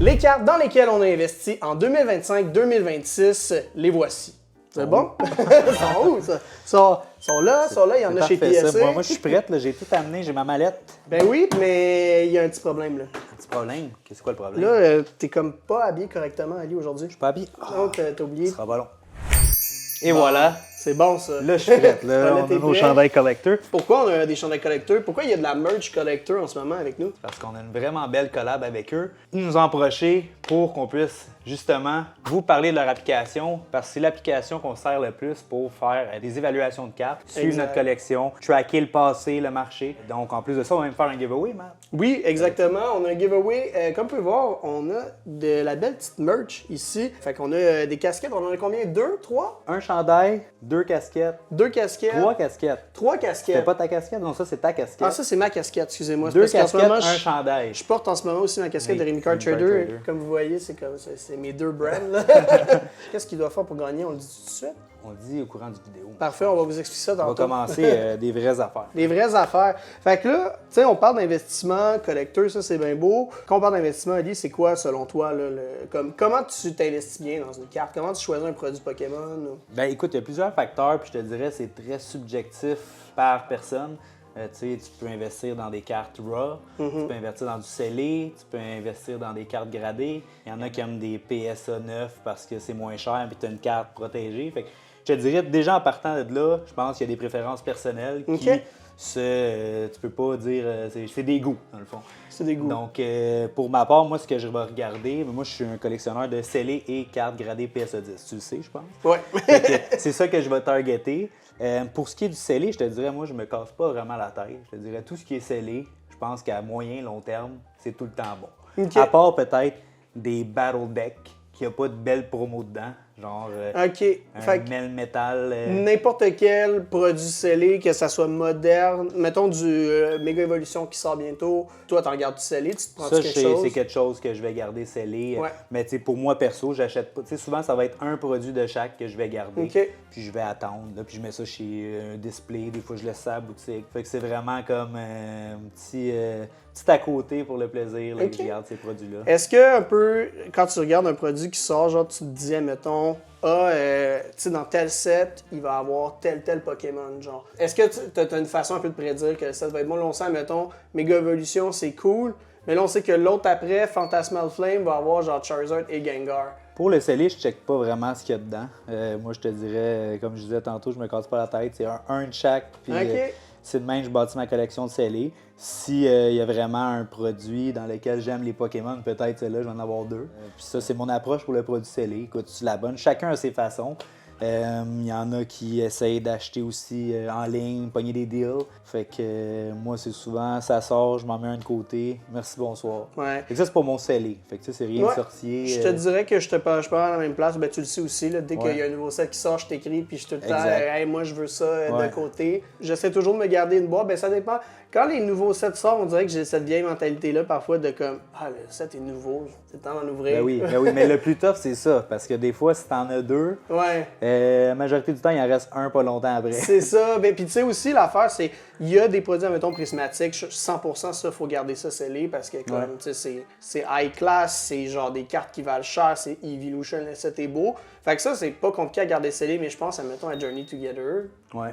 Les cartes dans lesquelles on a investi en 2025-2026, les voici. C'est bon? Ils sont où, ça? Sont là, il y en a chez PSA. Moi, je suis prête, là, j'ai tout amené, j'ai ma mallette. Ben oui, mais il y a un petit problème, là. Un petit problème? C'est quoi le problème? Là, t'es comme pas habillé correctement, Ali, aujourd'hui. Je suis pas habillé. Non, t'as oublié. Ce sera pas long. Et voilà. C'est bon, ça. Là, je suis prête. Là, on a nos chandails collecteurs. Pourquoi on a des chandails collecteurs? Pourquoi il y a de la merch collector en ce moment avec nous? Parce qu'on a une vraiment belle collab avec eux. Ils nous ont approchés pour qu'on puisse justement vous parler de leur application, parce que c'est l'application qu'on sert le plus pour faire des évaluations de cartes, suivre notre collection, tracker le passé, le marché. Donc, en plus de ça, on va même faire un giveaway, Matt. Oui, exactement. On a un giveaway. Comme vous pouvez voir, on a de la belle petite merch ici. Fait qu'on a des casquettes. On en a combien? 2, 3? Un chandail, 2 casquettes. 2 casquettes. 3 casquettes. 3 casquettes. C'est pas ta casquette? Non, ça, c'est ta casquette. Ah, ça, c'est ma casquette, excusez-moi. 2 parce qu'en ce casquettes, moment, un chandail. Je porte en ce moment aussi ma casquette de Rémi Card Trader. Comme vous voyez, c'est mes 2 brands. Qu'est-ce qu'il doit faire pour gagner? On le dit tout de suite? On le dit au courant du vidéo. Parfait, on va vous expliquer ça tantôt. On va commencer des vraies affaires. Des vraies affaires. Fait que là, tu sais, on parle d'investissement collecteur, ça c'est bien beau. Quand on parle d'investissement, Ali, c'est quoi selon toi, là, comment tu t'investis bien dans une carte? Comment tu choisis un produit Pokémon? Ben écoute, il y a plusieurs facteurs, puis je te dirais c'est très subjectif par personne. Tu peux investir dans des cartes RAW, tu peux investir dans du scellé, tu peux investir dans des cartes gradées. Il y en a qui aiment des PSA 9 parce que c'est moins cher et tu as une carte protégée. Fait que je te dirais, déjà en partant de là, je pense qu'il y a des préférences personnelles qui tu peux pas dire, c'est des goûts dans le fond. C'est des goûts. Donc pour ma part, moi ce que je vais regarder, moi je suis un collectionneur de scellés et cartes gradées PSA 10, tu le sais je pense. Ouais. C'est ça que je vais targeter. Pour ce qui est du scellé, je te dirais, moi, je me casse pas vraiment la tête. Je te dirais, tout ce qui est scellé, je pense qu'à moyen, long terme, c'est tout le temps bon. Okay. À part peut-être des battle decks qui n'ont pas de belle promo dedans, genre un Melmetal. N'importe quel produit scellé, que ça soit moderne, mettons du Méga Evolution qui sort bientôt, toi, tu regardes du scellé, tu te prends quelque chose? Ça, c'est quelque chose que je vais garder scellé. Ouais. Mais pour moi, perso, j'achète pas. Souvent, ça va être un produit de chaque que je vais garder. Puis je vais attendre. Là, puis je mets ça chez un display. Des fois, je laisse ça à la boutique. Fait que c'est vraiment comme un petit à côté pour le plaisir. Là, que je garde ces produits-là. Est-ce que, un peu, quand tu regardes un produit qui sort, genre, tu te disais, mettons, tu sais, dans tel set, il va avoir tel Pokémon, genre. Est-ce que tu as une façon un peu de prédire que le set va être bon? Là, on sait, mettons, Méga Evolution, c'est cool, mais là, on sait que l'autre après, Phantasmal Flame, va avoir genre Charizard et Gengar. Pour le scellé, je ne check pas vraiment ce qu'il y a dedans. Moi, je te dirais, comme je disais tantôt, je me casse pas la tête. C'est un de chaque, puis c'est de même que je bâtis ma collection de scellés. S'il y a vraiment un produit dans lequel j'aime les Pokémon, peut-être celle-là, je vais en avoir 2. Puis ça, c'est mon approche pour le produit scellé. Écoute, tu l'abonnes. Chacun a ses façons. Il y en a qui essayent d'acheter aussi en ligne, pogner des deals. Fait que moi, c'est souvent, ça sort, je m'en mets un de côté. Merci, bonsoir. Ouais. Fait que ça, c'est pas mon scellé. Fait que ça, c'est rien de sorcier. Je te dirais que je pars à la même place. Ben, tu le sais aussi, là, dès qu'il y a un nouveau set qui sort, je t'écris puis je te dis hey, moi, je veux ça de côté. J'essaie toujours de me garder une boîte. Ben, ça dépend. Quand les nouveaux sets sortent, on dirait que j'ai cette vieille mentalité-là parfois de comme le set est nouveau, c'est le temps d'en ouvrir. Ben oui, mais le plus tough, c'est ça. Parce que des fois, si t'en as 2, la majorité du temps, il en reste un pas longtemps après. C'est ça. Ben, puis tu sais aussi, l'affaire, c'est il y a des produits, admettons, prismatiques. 100% ça, il faut garder ça scellé parce que comme tu sais, c'est high class, c'est genre des cartes qui valent cher, c'est Evolution, le set est beau. Fait que ça, c'est pas compliqué à garder scellé, mais je pense, admettons, à Journey Together. Ouais.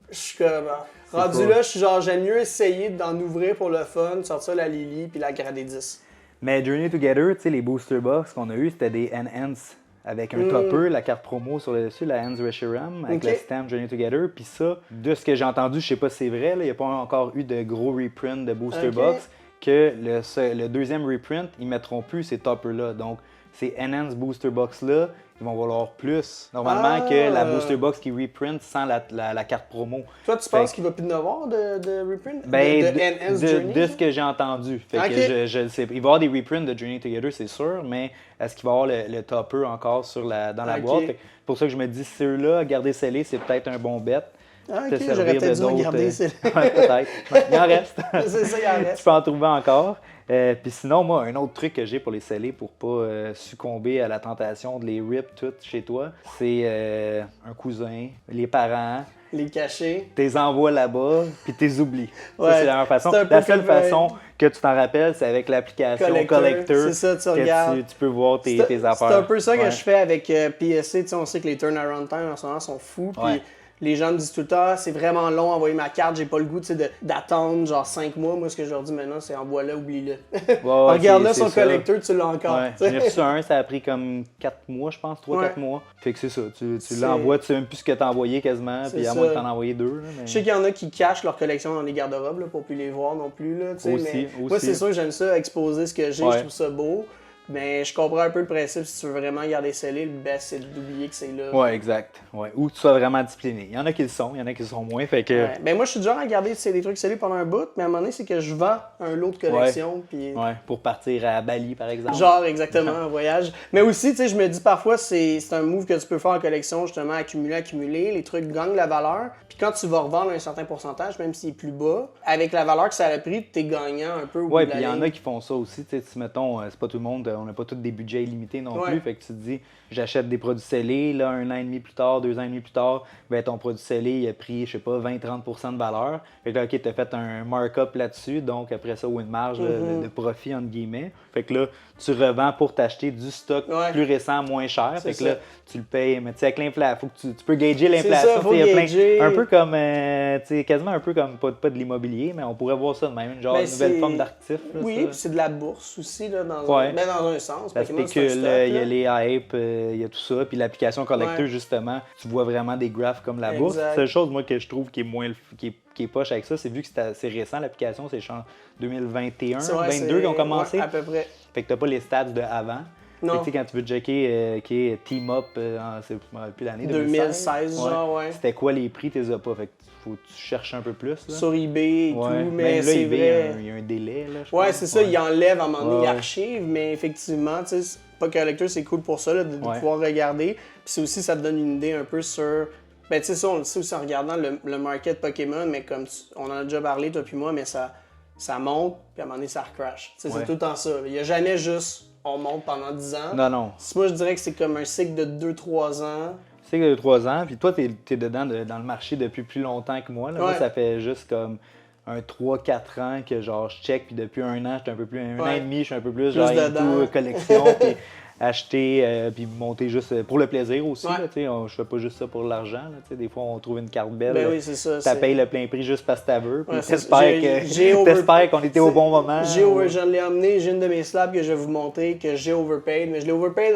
Je suis comme. Rendu là, je suis genre, j'aime mieux essayer d'en ouvrir pour le fun, sortir la Lily puis la grader 10. Mais Journey Together, tu sais, les booster box qu'on a eu, c'était des Enhance avec un topper, la carte promo sur le dessus, la Hans Reshiram, avec le stamp Journey Together. Puis ça, de ce que j'ai entendu, je sais pas si c'est vrai, il n'y a pas encore eu de gros reprint de booster box, que le deuxième reprint, ils mettront plus ces toppers-là. Donc, ces Enhance booster box-là, ils vont valoir plus normalement que la booster box qui reprint sans la carte promo. Toi, tu penses qu'il va plus de 9 avoir de reprint? De ce que j'ai entendu. Fait que je sais. Il va y avoir des reprints de Journey Together, c'est sûr, mais est-ce qu'il va y avoir le topper encore dans la boîte? C'est pour ça que je me dis, ceux-là, garder scellé, c'est peut-être un bon bet. Ah, te ok, j'aurais servir de peut-être dû d'autres. regarder celle-là. Ouais, peut-être. Il en reste. C'est ça, il en Tu reste. peux en trouver encore. Puis sinon, moi, un autre truc que j'ai pour les scellés pour pas succomber à la tentation de les rip toutes chez toi, c'est un cousin, les parents. Les cacher. T'es envoies là-bas, puis t'es oublies. Ouais, Ça, c'est la meilleure façon. c'est un peu La seule comme, façon que tu t'en rappelles, c'est avec l'application Collector. C'est ça, tu que regardes. tu peux voir tes affaires. C'est un peu ça que Ouais. je fais avec PSC. Tu sais, on sait que les turnaround time en ce moment sont fous. Puis Ouais. les gens me disent tout le temps, c'est vraiment long envoyer ma carte, j'ai pas le goût d'attendre genre 5 mois. Moi, ce que je leur dis maintenant, c'est envoie-le, oublie-le. Ouais, Regarde-le c'est sur le ça. collecteur, tu l'as encore. Ouais. tu sais. J'en ai reçu un, ça a pris comme 4 mois, je pense, 3-4 Ouais. mois. Fait que c'est ça, tu C'est- l'envoies, tu sais même plus ce que t'as envoyé quasiment, C'est puis à ça. moins que t'en aies envoyé 2. Là, mais... Je sais qu'il y en a qui cachent leur collection dans les garde-robes là, pour plus les voir non plus. Là, tu sais, Aussi, mais moi, aussi. c'est sûr que j'aime ça, exposer ce que j'ai, Ouais. je trouve ça beau. Mais je comprends un peu le principe, si tu veux vraiment garder scellé, le best c'est d'oublier que c'est là. Ouais, exact. Ouais. Ou que tu sois vraiment discipliné. Il y en a qui le sont, il y en a qui le sont moins. Fait que... Ouais. Ben moi, je suis du genre à garder des trucs scellés pendant un bout, mais à un moment donné, c'est que je vends un lot de collection. Puis... Ouais, pour partir à Bali, par exemple. Genre, exactement, un voyage. Mais aussi, tu sais, je me dis parfois, c'est un move que tu peux faire en collection, justement, accumuler. Les trucs gagnent la valeur. Puis quand tu vas revendre un certain pourcentage, même s'il est plus bas, avec la valeur que ça a pris, t'es gagnant un peu au bout Ouais, de la puis il y en ligne. a qui font ça aussi. Tu sais, si, mettons, c'est pas tout le monde, on n'a pas tous des budgets illimités non Ouais. plus. Fait que tu te dis, j'achète des produits scellés, là, 1 an et demi plus tard, 2 ans et demi plus tard, ben ton produit scellé, il a pris, je sais pas, 20-30% de valeur. Fait que là, OK, t'as fait un markup là-dessus, donc après ça, ou une marge de profit, entre guillemets. Fait que là, tu revends pour t'acheter du stock Ouais. plus récent, moins cher. C'est Fait que là, ça. tu le payes. Mais tu sais, avec l'inflation, faut que tu peux gager ça, l'inflation. faut Tu sais, il y a gager. un peu comme, tu sais, quasiment un peu comme, pas de l'immobilier, mais on pourrait voir ça de même, genre Ben, une nouvelle c'est- forme d'actif. là, Oui, ça. puis c'est de la bourse aussi, là, dans, Ouais. un... Ben, dans un sens. La Pokémon, c'est un spécule, stock, il y a là. les hype, il y a tout ça. Puis l'application Collector, Ouais. justement, tu vois vraiment des graphes comme la bourse. Exact. La seule chose, moi, que je trouve qui est moins qui est poche avec ça, c'est vu que c'est assez récent, l'application, c'est genre 2021, C'est vrai, 2022 qu'ils ont commencé. Ouais, à peu près. Fait que t'as pas les stats de avant. Non. Fait que, tu sais, quand tu veux checker qui est Team Up, c'est plus l'année 2016, genre, ouais. C'était quoi les prix, t'es pas. Fait que faut que tu cherches un peu plus. Là. Sur eBay et Ouais. tout, mais Même là, c'est eBay, vrai. il y a un délai. Là, je Ouais, pense. c'est ça, il enlève à un moment donné, il Ouais. archive, mais effectivement, tu sais, pas Collector, c'est cool pour ça, là, de Ouais. pouvoir regarder. Puis c'est aussi, ça te donne une idée un peu sur. Ben, tu sais, ça, on le sait aussi en regardant le market Pokémon, mais comme on en a déjà parlé, toi puis moi, mais ça monte, puis à un moment donné, ça recrash. Tu sais, Ouais. c'est tout le temps ça. Il n'y a jamais juste on monte pendant 10 ans. Non, non. Moi, je dirais que c'est comme un cycle de 2-3 ans. C'est que 3 ans, puis toi, t'es dedans dans le marché depuis plus longtemps que moi. Là. Moi, Ouais. ça fait juste comme un 3-4 ans que genre je check, puis depuis un an, j'étais un peu plus, un an Ouais. et demi, je suis un peu plus Plus genre dedans. into collection, puis acheter, puis monter juste pour le plaisir aussi. Ouais. Là, tu sais, je fais pas juste ça pour l'argent. Là, tu sais, des fois, on trouve une carte belle, Ben oui, c'est ça. tu payes le plein prix juste parce que tu veux, puis Ouais, c'est t'espères ça. J'ai over- t'espères qu'on était au bon moment. Je l'ai emmené, j'ai une de mes slabs que je vais vous montrer, que j'ai overpaid, mais je l'ai overpaid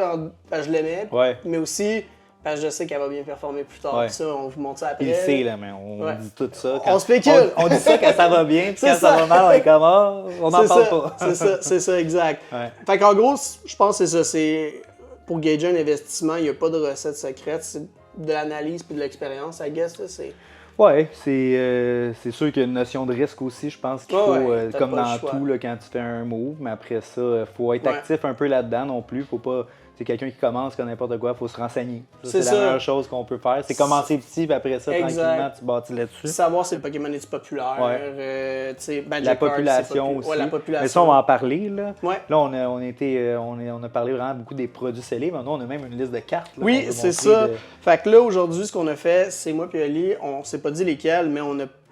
parce que je l'aimais, Ouais. mais aussi parce que je sais qu'elle va bien performer plus tard. Ouais. Puis ça, on vous montre ça après. Il sait, là, mais on Ouais. dit tout ça. On spécule. On dit ça quand ça va bien, puis C'est quand ça ça. va mal, on est comme, ah, on n'en C'est parle ça, pas. c'est ça, exact. Ouais. Fait qu'en gros, je pense que c'est ça. C'est pour gager un investissement, il n'y a pas de recette secrète. C'est de l'analyse puis de l'expérience, I guess. Là, c'est... Ouais, c'est sûr qu'il y a une notion de risque aussi. Je pense qu'il Ouais, faut, ouais, t'as comme pas le dans choix. tout, là, quand tu fais un move, mais après ça, faut être Ouais. actif un peu là-dedans non plus. Faut pas. C'est quelqu'un qui commence comme n'importe quoi, faut se renseigner. C'est C'est ça. la meilleure chose qu'on peut faire. C'est commencer petit, puis après ça, Exact. tranquillement, tu bâtis là-dessus. Savoir si le Pokémon est populaire. Ouais. Tu sais, Magic La Card, c'est population aussi. Ouais, la population. Mais ça, on va en parler. Là, Ouais. là on a parlé vraiment beaucoup des produits scellés. Maintenant, on a même une liste de cartes. Là, qu'on Oui, veut c'est montrer ça. de- Fait que là, aujourd'hui, ce qu'on a fait, c'est moi et Ali, on s'est pas dit lesquels, mais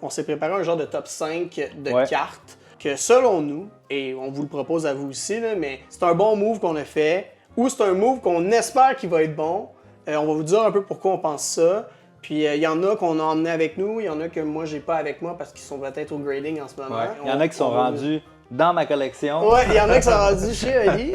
on s'est préparé un genre de top 5 de Ouais. cartes que, selon nous, et on vous le propose à vous aussi, là, mais c'est un bon move qu'on a fait, ou c'est un move qu'on espère qu'il va être bon. On va vous dire un peu pourquoi on pense ça. Puis il y en a qu'on a emmené avec nous, il y en a que moi j'ai pas avec moi parce qu'ils sont peut-être au grading en ce moment. Ouais. Il y en a qui sont On va vous- rendus dans ma collection. Ouais, il y en a qui sont rendus chez Ali.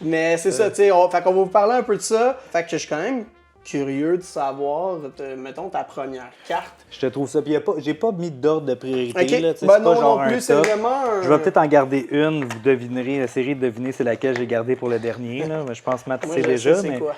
Mais c'est ça, tu sais, fait qu'on va vous parler un peu de ça. Fait que je suis quand même curieux de savoir, mettons, ta première carte. Je te trouve ça. Puis j'ai pas mis d'ordre de priorité. Ok, Là, tu sais, ben c'est non, pas genre non plus, un c'est top. vraiment un... Je vais peut-être en garder une, vous devinerez, essayer de deviner c'est laquelle j'ai gardée pour le dernier. Là. Mais je pense que Matt Moi, sait je déjà, sais c'est mais quoi.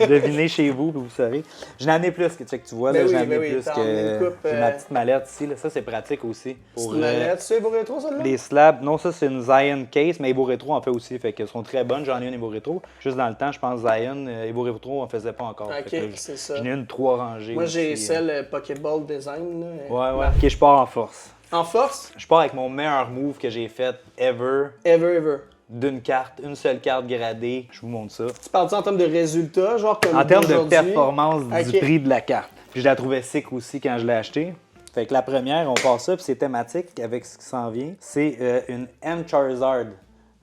devinez chez vous, puis vous savez. J'en ai plus que tu vois, Ben là, oui, j'en ai ben oui, plus t'as emmené une que coupe, j'ai ma petite mallette ici. Là. Ça, c'est pratique aussi. Pour, Petite mallette, tu sais, Evo Rétro, celle-là? les slabs, non, ça c'est une Zion case, mais Evo Retro en fait aussi, fait qu'elles sont très bonnes. J'en ai une Evo Retro. Juste dans le temps, je pense Zion, Evo Retro, on faisait pas encore. Ok, c'est ça. J'en ai une 3 rangées. Moi, j'ai aussi, celle Pokéball Design. Là, Ouais. Ok, je pars en force. En force? Je pars avec mon meilleur move que j'ai fait ever. Ever. D'une carte, une seule carte gradée. Je vous montre ça. Tu parles-tu en termes de résultats, genre comme En termes de d'aujourd'hui? performance du Ok. prix de la carte. Puis je la trouvais sick aussi quand je l'ai acheté. Fait que la première, on part ça, puis c'est thématique avec ce qui s'en vient. C'est une M Charizard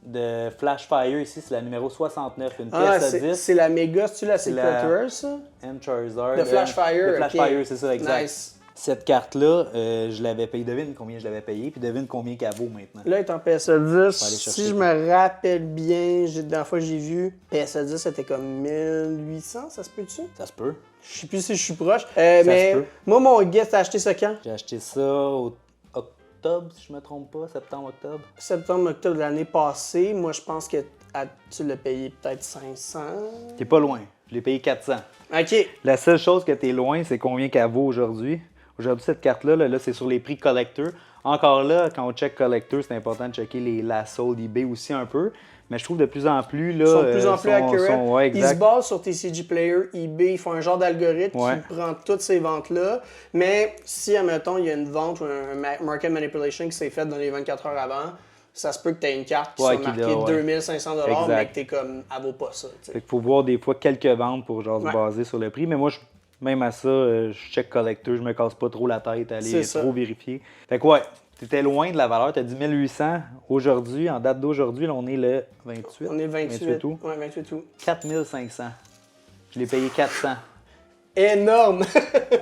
de Flash Fire. Ici, c'est la numéro 69, une pièce à 10. C'est la méga, c'est-tu la Secret Rare, ça? M Charizard. De Flash Fire. De Flash ok. Fire, c'est ça, exact. Nice. Cette carte-là, je l'avais payée. Devine combien je l'avais payée, puis devine combien qu'elle vaut maintenant. Là, elle est en PSA 10. aller Si chercher je me rappelle bien, la dernière fois que j'ai vu, PSA 10, c'était comme 1800, ça se peut-tu? Ça se peut. Je sais plus si je suis proche. Mais se peut. moi, mon guest, t'as acheté ça quand? J'ai acheté ça au octobre, si je me trompe pas, septembre-octobre. Septembre, octobre de l'année passée. Moi, je pense que tu l'as payé peut-être 500. T'es pas loin. Je l'ai payé 400. OK. La seule chose que t'es loin, c'est combien qu'elle vaut aujourd'hui. Aujourd'hui, cette carte-là, là, c'est sur les prix collector. Encore là, quand on check collector, c'est important de checker la solde eBay aussi un peu. Mais je trouve de plus en plus, là, Ils sont de plus en plus accurate. ouais, Ils se basent sur TCG Player, eBay. Ils font un genre d'algorithme qui prend toutes ces ventes-là. Mais si, admettons, il y a une vente ou un market manipulation qui s'est fait dans les 24 heures avant, ça se peut que tu aies une carte qui soit marquée 2500 $, mais que tu es comme, elle vaut pas ça. T'sais. Fait qu'il faut voir des fois quelques ventes pour genre se baser sur le prix. Mais moi, même à ça, je check collector, je me casse pas trop la tête à aller trop vérifier. Fait que ouais, t'étais loin de la valeur, t'as dit 1800. Aujourd'hui, en date d'aujourd'hui, là, on est le 28. On est 28 août. Ouais, 28 août. 4500. Je l'ai payé 400. Énorme!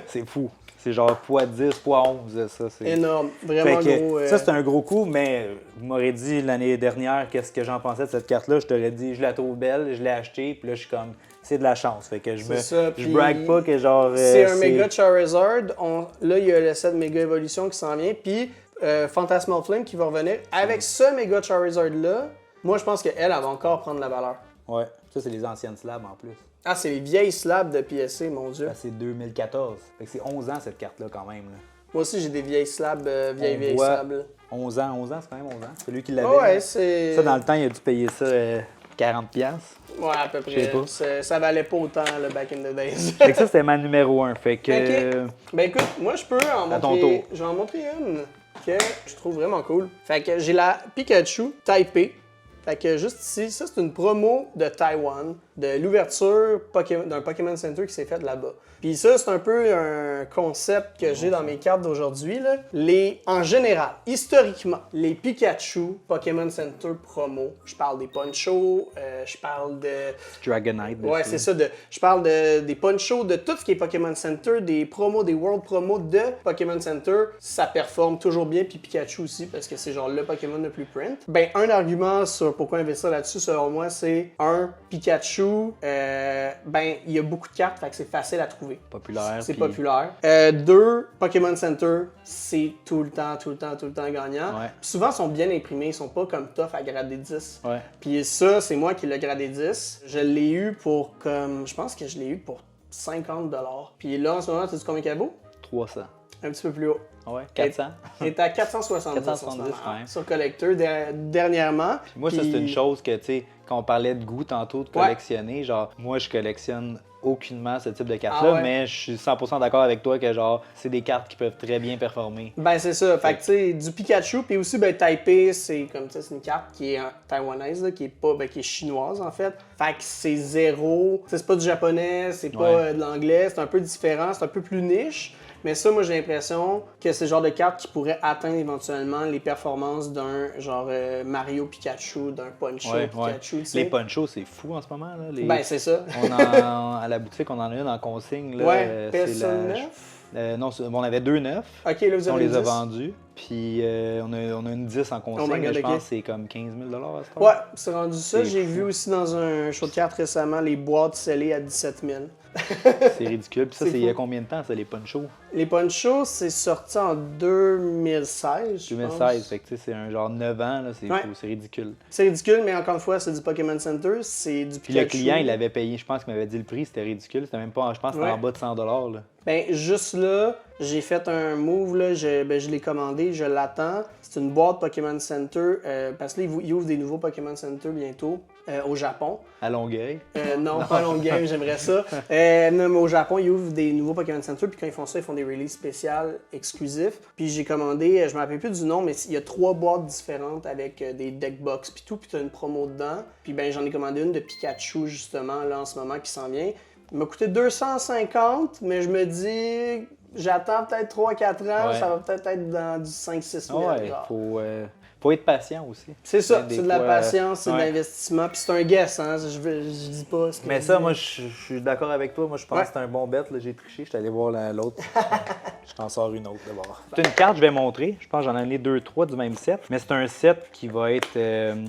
C'est fou. C'est genre x10, x11, ça. C'est énorme. Vraiment gros. Ça, c'est un gros coup, mais vous m'aurez dit l'année dernière qu'est-ce que j'en pensais de cette carte-là. Je t'aurais dit, je la trouve belle, je l'ai achetée, puis là, je suis comme, c'est de la chance. Fait que je brague pas que genre. C'est un méga Charizard. Là, il y a le set méga évolution qui s'en vient, puis Phantasmal Flame qui va revenir. Avec ce méga Charizard-là, moi, je pense qu'elle va encore prendre la valeur. Ouais, ça, c'est les anciennes slabs en plus. Ah, c'est les vieilles slabs de PSC, mon Dieu. C'est 2014. Fait que c'est 11 ans cette carte-là quand même. Là. Moi aussi, j'ai des vieilles slabs, vieilles slabs. Là. 11 ans, c'est quand même 11 ans. C'est lui qui l'avait. Ouais, c'est. Ça, dans le temps, il a dû payer ça 40$. Ouais, à peu près. Ça valait pas autant, le back in the days. Fait que ça, c'était ma numéro 1. Fait que. Ok. Ben écoute, moi, je peux en montrer. À ton tour. Je vais en montrer une que je trouve vraiment cool. Fait que j'ai la Pikachu Taipei. Fait que juste ici, ça c'est une promo de Taïwan, de l'ouverture d'un Pokémon Center qui s'est faite là-bas. Puis ça, c'est un peu un concept que j'ai dans mes cartes d'aujourd'hui. En général, historiquement, les Pikachu Pokémon Center promo, je parle des Poncho, je parle de... Dragonite. Ouais, c'est ça. Je parle des Poncho, de tout ce qui est Pokémon Center, des promos, des World Promos de Pokémon Center. Ça performe toujours bien, puis Pikachu aussi, parce que c'est genre le Pokémon le plus print. Ben, un argument sur pourquoi investir là-dessus, selon moi, c'est Pikachu, ben, il y a beaucoup de cartes, fait que c'est facile à trouver. Populaire. C'est populaire. 2, Pokémon Center, c'est tout le temps gagnant. Ouais. Souvent, ils sont bien imprimés, ils sont pas comme tough à grader 10. Ouais. Puis ça, c'est moi qui l'ai gradé 10. Je l'ai eu pour comme, je pense que je l'ai eu pour 50$. Puis là, en ce moment, tu sais combien qu'elle vaut? 300. Un petit peu plus haut. Ouais, 400. Elle est à 470 470 quand même. sur Collector dernièrement. Puis moi, ça, c'est une chose que, tu sais, quand on parlait de goût tantôt, de collectionner, genre, moi, je collectionne aucunement ce type de cartes-là, mais je suis 100% d'accord avec toi que, genre, c'est des cartes qui peuvent très bien performer. Ben, c'est ça. Fait que, tu sais, du Pikachu, puis aussi, ben, Taipei, c'est comme ça, c'est une carte qui est taïwanaise, là, qui est pas, qui est chinoise, en fait. Fait que c'est zéro. C'est pas du japonais, c'est pas de l'anglais, c'est un peu différent, c'est un peu plus niche. Mais ça, moi, j'ai l'impression que c'est le genre de carte qui pourrait atteindre éventuellement les performances d'un genre Mario Pikachu, d'un Poncho Pikachu. Les Ponchos, c'est fou en ce moment. Là. Ben, c'est ça. À la boutique, on en a une en consigne. Là, personne neuf? Non, on avait 2 neufs. OK, là, vous avez on les 10. a vendus. Puis on a une 10 en consigne. God, je pense que c'est comme 15 000$ à ce temps. Ouais, c'est rendu ça. J'ai vu aussi dans un show de cartes récemment les boîtes scellées à 17 000. C'est ridicule. Puis ça, c'est il y a combien de temps, ça, les Ponchos? Les Ponchos, c'est sorti en 2016, je 2016, pense. fait que c'est un genre 9 ans, là, c'est fou, c'est ridicule. C'est ridicule, mais encore une fois, c'est du Pokémon Center, c'est du Pikachu. Puis le client, il avait payé, je pense qu'il m'avait dit le prix, c'était ridicule. C'était même pas, je pense que c'était en bas de 100$. Là. Ben, juste là, J'ai fait un move, là, je l'ai commandé, je l'attends. C'est une boîte Pokémon Center, parce que là, ils ouvrent des nouveaux Pokémon Center bientôt au Japon. À Longueuil? Non, pas à Longueuil, j'aimerais ça. Non, mais au Japon, ils ouvrent des nouveaux Pokémon Center, puis quand ils font ça, ils font des releases spéciales exclusifs. Puis j'ai commandé, je me rappelle plus du nom, mais il y a 3 boîtes différentes avec des deck box puis tout, puis t'as une promo dedans. Puis ben j'en ai commandé une de Pikachu, justement, là, en ce moment, qui s'en vient. Il m'a coûté 250, mais je me dis... J'attends peut-être 3-4 ans, ça va peut-être être dans du 5-6 000. Ouais, faut être patient aussi. C'est ça, c'est de la patience, c'est de l'investissement. Puis c'est un guess, hein, je dis pas ce que mais ça, moi, je suis d'accord avec toi. Moi, je pense que c'est un bon bet. J'ai triché, je suis allé voir l'autre. Je t'en sors une autre d'abord. C'est une carte que je vais montrer. Je pense que j'en ai amené 2-3 du même set. Mais c'est un set qui va être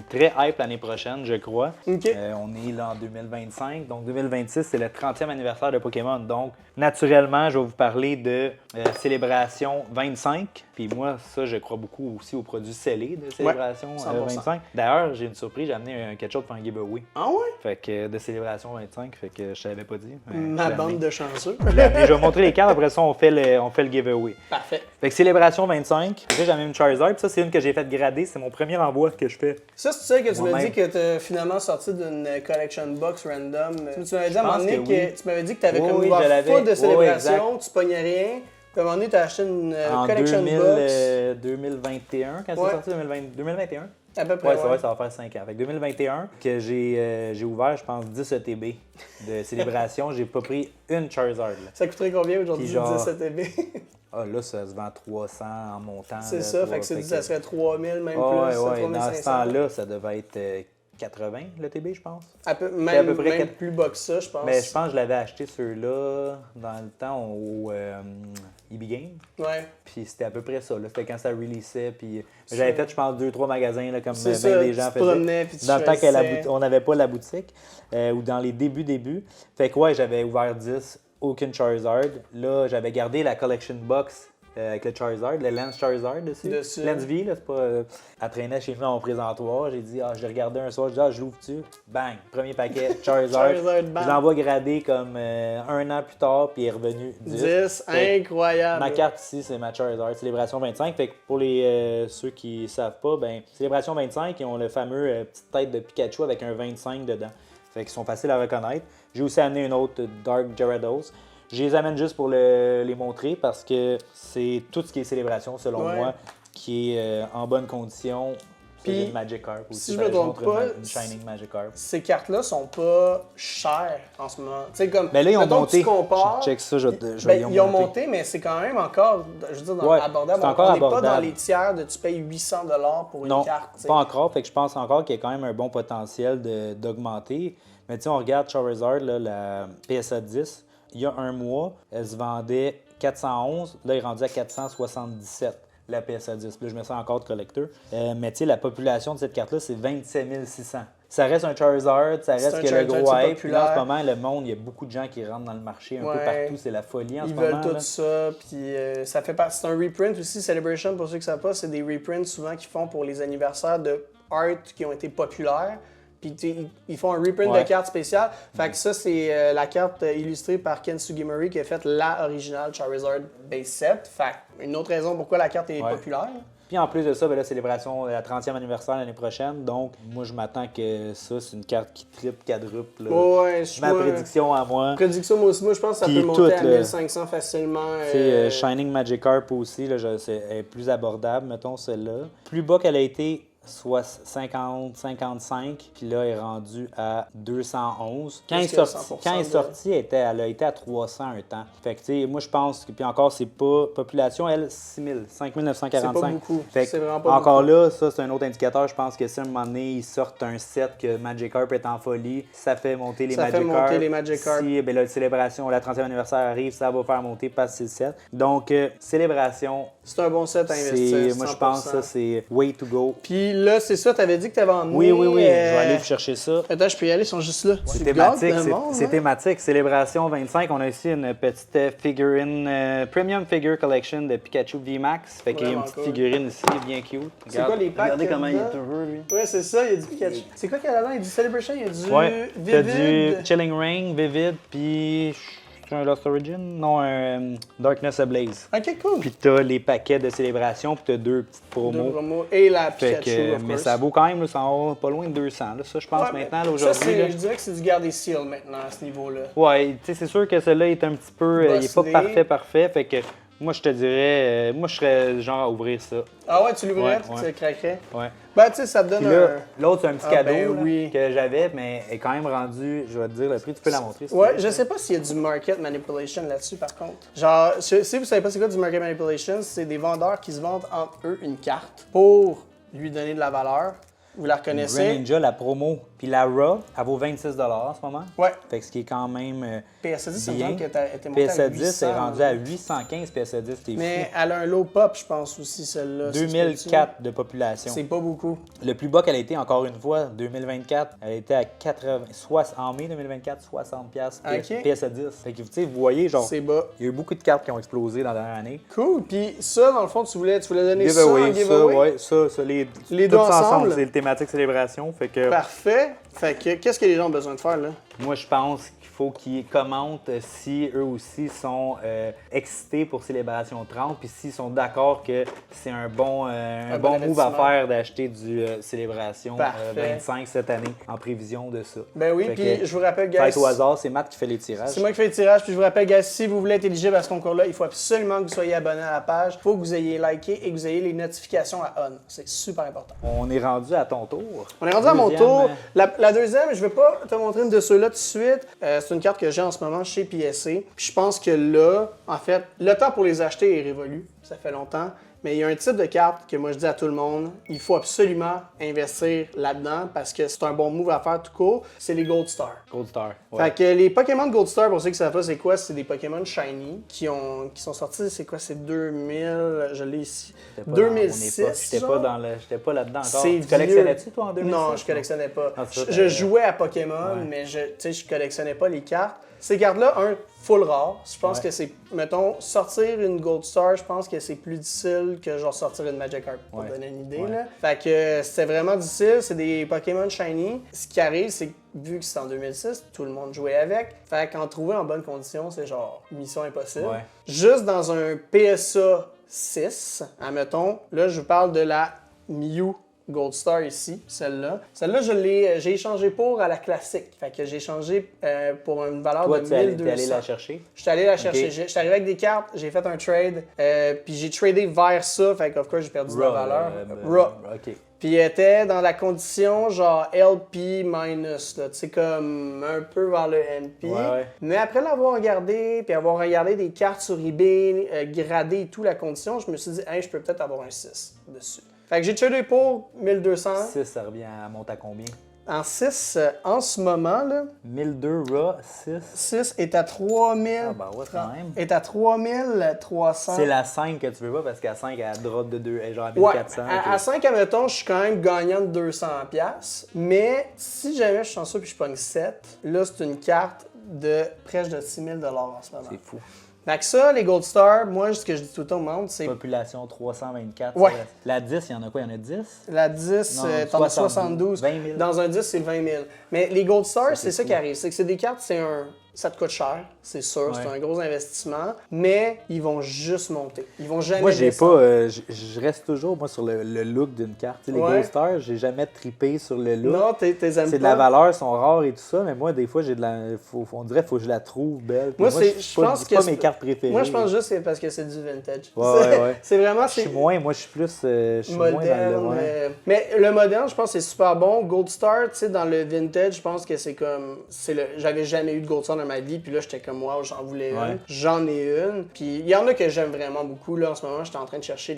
très hype l'année prochaine, je crois. Okay. On est là en 2025. Donc 2026, c'est le 30e anniversaire de Pokémon. Donc, naturellement, je vais vous parler de Célébration 25. Puis moi, ça, je crois beaucoup aussi aux produits scellés de Célébration 25. D'ailleurs, j'ai une surprise, j'ai amené quelque chose pour un giveaway. Ah ouais? Fait que de Célébration 25, fait que je t'avais pas dit. Ma bande de chanceux. Je vais montrer les cartes, après ça, on fait le giveaway. Parfait. Fait que Célébration 25. Après, j'ai amené une Charizard, puis ça, c'est une que j'ai faite grader. C'est mon premier envoi que je fais. Ça, c'est ça que tu m'as dit que tu as finalement sorti d'une collection box random. Tu m'avais dit à un moment donné que tu m'avais dit que tu avais comme ouvert full de Célébration, tu pognais rien. Puis à un moment donné, tu as acheté une collection box. 2021, quand c'est sorti, 2021. À peu près, ouais. Ça va faire 5 ans. Fait que 2021, que j'ai ouvert, je pense, 10 ETB de Célébration. J'ai pas pris une Charizard. Là. Ça coûterait combien aujourd'hui, 10 ETB? Ah là, ça se vend 300 en montant. C'est ça, fait que ça serait 3000, même plus. Ouais. Dans ce temps-là, ça devait être 80 l'ETB, je pense. Même plus bas que ça, je pense. Mais je pense que je l'avais acheté ceux-là dans le temps au EB Game. Ouais. Puis c'était à peu près ça. Là. Fait quand ça releaseait, puis j'avais fait, je pense, 2-3 magasins, là, comme bien des gens faisaient. Dans le temps qu'on n'avait pas la boutique, ou dans les débuts. Fait que ouais, j'avais ouvert 10, aucune Charizard. Là, j'avais gardé la Collection Box avec le Charizard, le Lance Charizard dessus. Lance V, là, c'est pas... Elle traînait chez nous dans mon présentoir. J'ai dit, je l'ai regardé un soir, j'ai dit, je l'ouvre-tu? Bang! Premier paquet, Charizard. Je l'envoie grader comme 1 an plus tard, puis il est revenu 10. Incroyable! Ma carte ici, c'est ma Charizard, Célébration 25. Fait que pour ceux qui savent pas, Célébration 25, ils ont le fameux petite tête de Pikachu avec un 25 dedans. Fait qu'ils sont faciles à reconnaître. J'ai aussi amené une autre Dark Gyarados. Je les amène juste pour les montrer parce que c'est tout ce qui est Célébration, selon moi, qui est en bonne condition. Puis, une Magikarp aussi. Si je me trompe pas, une Shining Magikarp. Ces cartes-là sont pas chères en ce moment. Tu sais, comme, mais là, ils ont monté. Compares, check ça, ils ont monté, mais c'est quand même encore, je veux dire, abordable. On n'est pas dans les tiers de tu payes 800 $, pour une carte. Non, pas encore. Fait que je pense encore qu'il y a quand même un bon potentiel d'augmenter. Mais tu sais, on regarde Charizard, là, la PSA 10. Il y a un mois, elle se vendait 411. Là, il est rendu à 477, la PSA 10. Puis là, je mets ça en carte collector. Mais tu sais, la population de cette carte-là, c'est 27 600. Ça reste un Charizard, ça reste que le gros hype. Puis là, en ce moment, le monde, il y a beaucoup de gens qui rentrent dans le marché un peu partout. C'est la folie en ce moment. Ils veulent tout ça. Puis ça fait partie. C'est un reprint aussi. Celebration, pour ceux qui ne savent pas, c'est des reprints souvent qu'ils font pour les anniversaires de art qui ont été populaires. Puis ils font un reprint de carte spéciale. Fait que ça, c'est la carte illustrée par Ken Sugimori qui a fait la originale Charizard Base Set. Fait une autre raison pourquoi la carte est populaire. Puis en plus de ça, la célébration, la 30e anniversaire l'année prochaine. Donc, moi, je m'attends que ça, c'est une carte qui triple, quadruple. Ma prédiction à moi. Prédiction, moi aussi, je pense que ça peut monter à 1500 facilement. Shining Magikarp aussi, là, est plus abordable, mettons, celle-là. Plus bas qu'elle a été, soit 50, 55, puis là, elle est rendue à 211. Quand elle est sortie, elle a été à 300 un temps. Fait que, tu sais, moi, je pense que, puis encore, c'est pas... Population, elle, 6000, 5945. C'est pas beaucoup. Fait que, c'est vraiment pas encore beaucoup. Là, ça, c'est un autre indicateur. Je pense que si à un moment donné, ils sortent un set que Magikarp est en folie, ça fait monter les Magikarp. Si la célébration, la 30e anniversaire arrive, ça va faire monter parce que c'est le set. Donc, célébration... C'est un bon set à investir. Moi, je pense que ça, c'est way to go. Puis là, c'est ça, tu avais dit que tu avais emmené. Oui. Je vais aller vous chercher ça. Attends, je peux y aller, ils sont juste là. C'est thématique. C'est thématique. Célébration 25. On a ici une petite figurine, Premium Figure Collection de Pikachu VMAX. Fait qu'il y a une petite figurine ici, bien cute. C'est quoi les packs? Regardez comment il est heureux, lui. Ouais, c'est ça, il y a du Pikachu. C'est quoi qu'il y a là-dedans? Il y a du Celebration, il y a du Vivid. Vivid. Du Chilling Ring, Vivid, puis C'est un Lost Origin? Non, un Darkness Ablaze. Ok, cool. Puis t'as les paquets de célébration, puis t'as 2 petites promos. 2 promos et la Fait Pikachu, que, of mais course. ça vaut quand même, là, ça en va pas loin de 200. Là. Ça, je pense, Ouais, maintenant, là, ça, aujourd'hui. Là. je dirais que c'est du garder seal maintenant à ce niveau-là. Ouais, tu sais, c'est sûr que celui-là est un petit peu. Il est pas parfait. Fait que moi, je te dirais. Moi, je serais genre à ouvrir ça. Ah ouais, tu l'ouvrais, Ouais, tu le craquerais? Ouais. Ben, tu sais, ça te donne Puis là, un. l'autre, c'est un petit cadeau ben là, oui. que j'avais, mais est quand même rendu. Je vais te dire le prix, tu peux la montrer. Si Ouais, tu veux. je sais pas s'il y a du market manipulation là-dessus, par contre. Genre, si vous savez pas c'est quoi du market manipulation, c'est des vendeurs qui se vendent entre eux une carte pour lui donner de la valeur. Vous la reconnaissez? Greninja, la promo, puis la Raw, elle vaut 26 en ce moment. Ouais. Fait que ce qui est quand même PSA 10, c'est bien. une que était montée PSA à 10 800. est rendu à 815 PSA 10, t'es Mais fou. elle a un low pop, je pense aussi, celle-là. 2004 de population. C'est pas beaucoup. Le plus bas qu'elle a été, encore une fois, 2024, elle était à 80, en mai 2024, 60 Ok. PSA 10. Fait que, tu sais, vous voyez, genre, C'est bas. il y a eu beaucoup de cartes qui ont explosé dans la dernière année. Cool. Puis ça, dans le fond, tu voulais donner ça en Giveaway, ça, giveaway? ouais, ça, Les tout deux ça ensemble? c'est le thématique célébration. Fait que Parfait. Fait que, qu'est-ce que les gens ont besoin de faire, là? moi, je pense qu'il faut qu'ils commentent si eux aussi sont excités pour Célébration 30, puis s'ils sont d'accord que c'est un bon move à investissement. faire d'acheter du Célébration Parfait. 25 cette année en prévision de ça. Ben oui, Fait puis que, je vous rappelle, guys. faites au hasard, c'est Matt qui fait les tirages. C'est moi qui fais le tirage, puis je vous rappelle, guys, si vous voulez être éligible à ce concours-là, il faut absolument que vous soyez abonné à la page. Il faut que vous ayez liké et que vous ayez les notifications à on. C'est super important. On est rendu à ton tour. On est rendu à mon Deuxième, tour. La deuxième, je vais pas te montrer une de ceux-là tout de suite. C'est une carte que j'ai en ce moment chez PSA. Puis je pense que là, en fait, le temps pour les acheter est révolu. Ça fait longtemps. Mais il y a un type de carte que moi je dis à tout le monde, il faut absolument investir là-dedans parce que c'est un bon move à faire tout court, c'est les Gold Star. Gold Star. Ouais. Fait que les Pokémon Gold Star, pour ceux qui savent pas c'est quoi, c'est des Pokémon Shiny qui sont sortis, c'est quoi, c'est 2000, je l'ai ici, J'étais pas 2006. J'étais pas là-dedans encore. C'est Tu collectionnais-tu toi en 2006? Non, je collectionnais pas. Ah, c'est ça, Je jouais à Pokémon, Ouais. mais je collectionnais pas les cartes. Ces cartes-là, full rare. Je pense Ouais. que c'est, mettons, sortir une Gold Star, je pense que c'est plus difficile que genre sortir une Magikarp, pour Ouais. donner une idée. Ouais. Là. Fait que c'était vraiment difficile. C'est des Pokémon Shiny. Ce qui arrive, c'est que vu que c'est en 2006, tout le monde jouait avec. Fait qu'en trouver en bonne condition, c'est genre mission impossible. Ouais. Juste dans un PSA 6, admettons, là, je vous parle de la Mew Gold Star ici, celle-là. Celle-là, j'ai échangé pour à la classique. Fait que j'ai échangé pour une valeur Toi, de tu es 1200. allé la chercher? Je suis allé la chercher. Ok. Je suis arrivé avec des cartes, j'ai fait un trade, puis j'ai tradé vers ça. Fait qu'of course, j'ai perdu de la valeur. Raw. OK. Puis elle était dans la condition genre LP minus, là, tu sais, comme un peu vers le NP. Ouais. Mais après l'avoir regardé, puis avoir regardé des cartes sur eBay, gradé et tout, la condition, je me suis dit, hey, je peux peut-être avoir un 6 dessus. Fait que j'ai tradé pour 1200. 6, ça revient à monter à combien? En 6, en ce moment, là, 1002 raw, 6. 6 est à 3000. Ah, bah ouais, quand même. Est à 3300. C'est la 5 que tu veux pas parce qu'à 5, elle drop de 2, elle est genre à Ouais, 1400. à 5, admettons, je suis quand même gagnant de 200$. Mais si jamais je suis chanceux puis je pogne 7, là, c'est une carte de presque de 6000$ en ce moment. C'est fou. Fait que ça, les Gold Stars, moi, ce que je dis tout le temps au monde, c'est Population 324. Ouais. La 10, il y en a quoi? Il y en a 10? la 10, Non, t'en as 72. 20 000. Dans un 10, c'est 20 000. Mais les Gold Stars, c'est ça fou. qui arrive. C'est que c'est des cartes, ça te coûte cher, c'est sûr, c'est Ouais. un gros investissement, mais ils vont juste monter. Ils vont jamais Moi, j'ai descendre. pas. Je reste toujours, moi, sur le look d'une carte. Tu sais, les Ouais. Gold Stars, j'ai jamais trippé sur le look. Non, t'es aimes C'est de pas. la valeur, sont rares et tout ça, mais moi, des fois, j'ai de la. On dirait qu'il faut que je la trouve belle. Puis Moi, je pense que c'est pas c'est- mes cartes préférées. Moi, je pense juste que c'est parce que c'est du vintage. Ouais, ouais. C'est vraiment Je suis moins, moi, je suis plus. Je suis moins dans le. moderne. Ouais. Mais le moderne, je pense que c'est super bon. Gold Star, tu sais, dans le vintage, je pense que c'est comme. J'avais jamais eu de Gold Star dans ma vie, puis là, j'étais comme, wow, j'en voulais Ouais. une. J'en ai une. Puis il y en a que j'aime vraiment beaucoup. Là, en ce moment, j'étais en train de chercher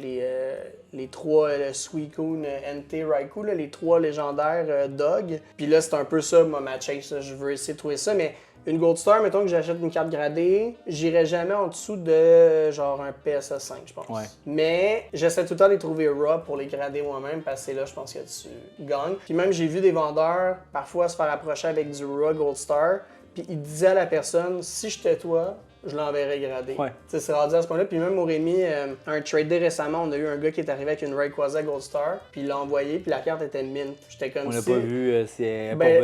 les trois Suicune, NT, Raikou, là, les trois légendaires Dog. Puis là, c'est un peu ça, ma chase. Là. Je veux essayer de trouver ça, mais. Une Gold Star, mettons que j'achète une carte gradée, j'irai jamais en dessous de genre un PSA 5, je pense. Ouais. Mais j'essaie tout le temps de les trouver raw pour les grader moi-même parce que c'est là, je pense que tu gagnes. Puis même, j'ai vu des vendeurs parfois se faire approcher avec du raw Gold Star, puis ils disaient à la personne, si j'étais toi, je l'enverrais gradé. Ouais. C'est rendu à ce point-là. Puis même au Rémi, un trade day récemment, on a eu un gars qui est arrivé avec une Rayquaza Gold Star, puis il l'a envoyé, puis la carte était mint. J'étais comme On n'a si... pas vu,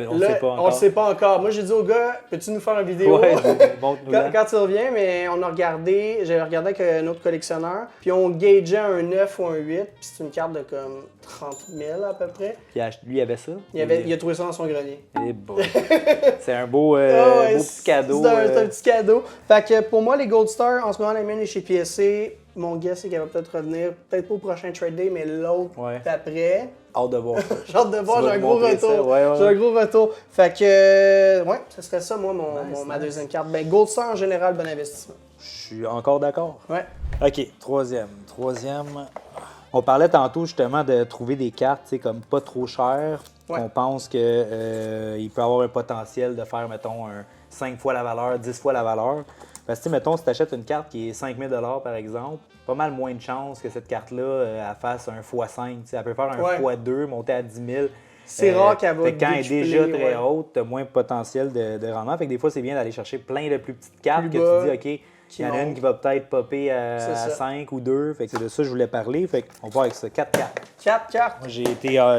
on là, sait pas encore. On le sait pas encore. Moi, j'ai dit au gars, peux-tu nous faire une vidéo? Ouais, montre-nous quand tu reviens, mais on a regardé, j'avais regardé avec un autre collectionneur, puis on gageait un 9 ou un 8, puis c'est une carte de comme 30 000 à peu près. Puis lui, il avait ça? Il a trouvé ça dans son grenier. Eh bon. C'est un beau petit cadeau. C'est un petit cadeau. Fait que pour moi, les Gold Stars, en ce moment, la mienne est chez PSC. Mon guess, c'est qu'elle va peut-être revenir, peut-être pas au prochain trade day, mais l'autre d'après. Hâte de voir ça. J'ai hâte de voir, j'ai un gros retour. J'ai un gros retour. Fait que, ouais, ce serait ça, moi, ma deuxième carte. Ben, Gold Star, en général, bon investissement. Je suis encore d'accord. Ouais. OK, troisième. On parlait tantôt, justement, de trouver des cartes, tu sais, comme pas trop chères, qu'on pense qu'il peut avoir un potentiel de faire, mettons, 5 fois la valeur, 10 fois la valeur. Parce que, mettons, si tu achètes une carte qui est 5 000 $ par exemple, pas mal moins de chances que cette carte-là, elle fasse un x5. Elle peut faire un x2, monter à 10 000. C'est rare qu'elle va quand elle est déjà très haute, tu as moins de potentiel de rendement. Fait que des fois, c'est bien d'aller chercher plein de plus petites cartes que tu dis, OK, il y en a une qui va peut-être popper à 5 ou 2. Fait que c'est de ça que je voulais parler. Fait qu'on part avec ça. 4 cartes. 4 cartes? Moi,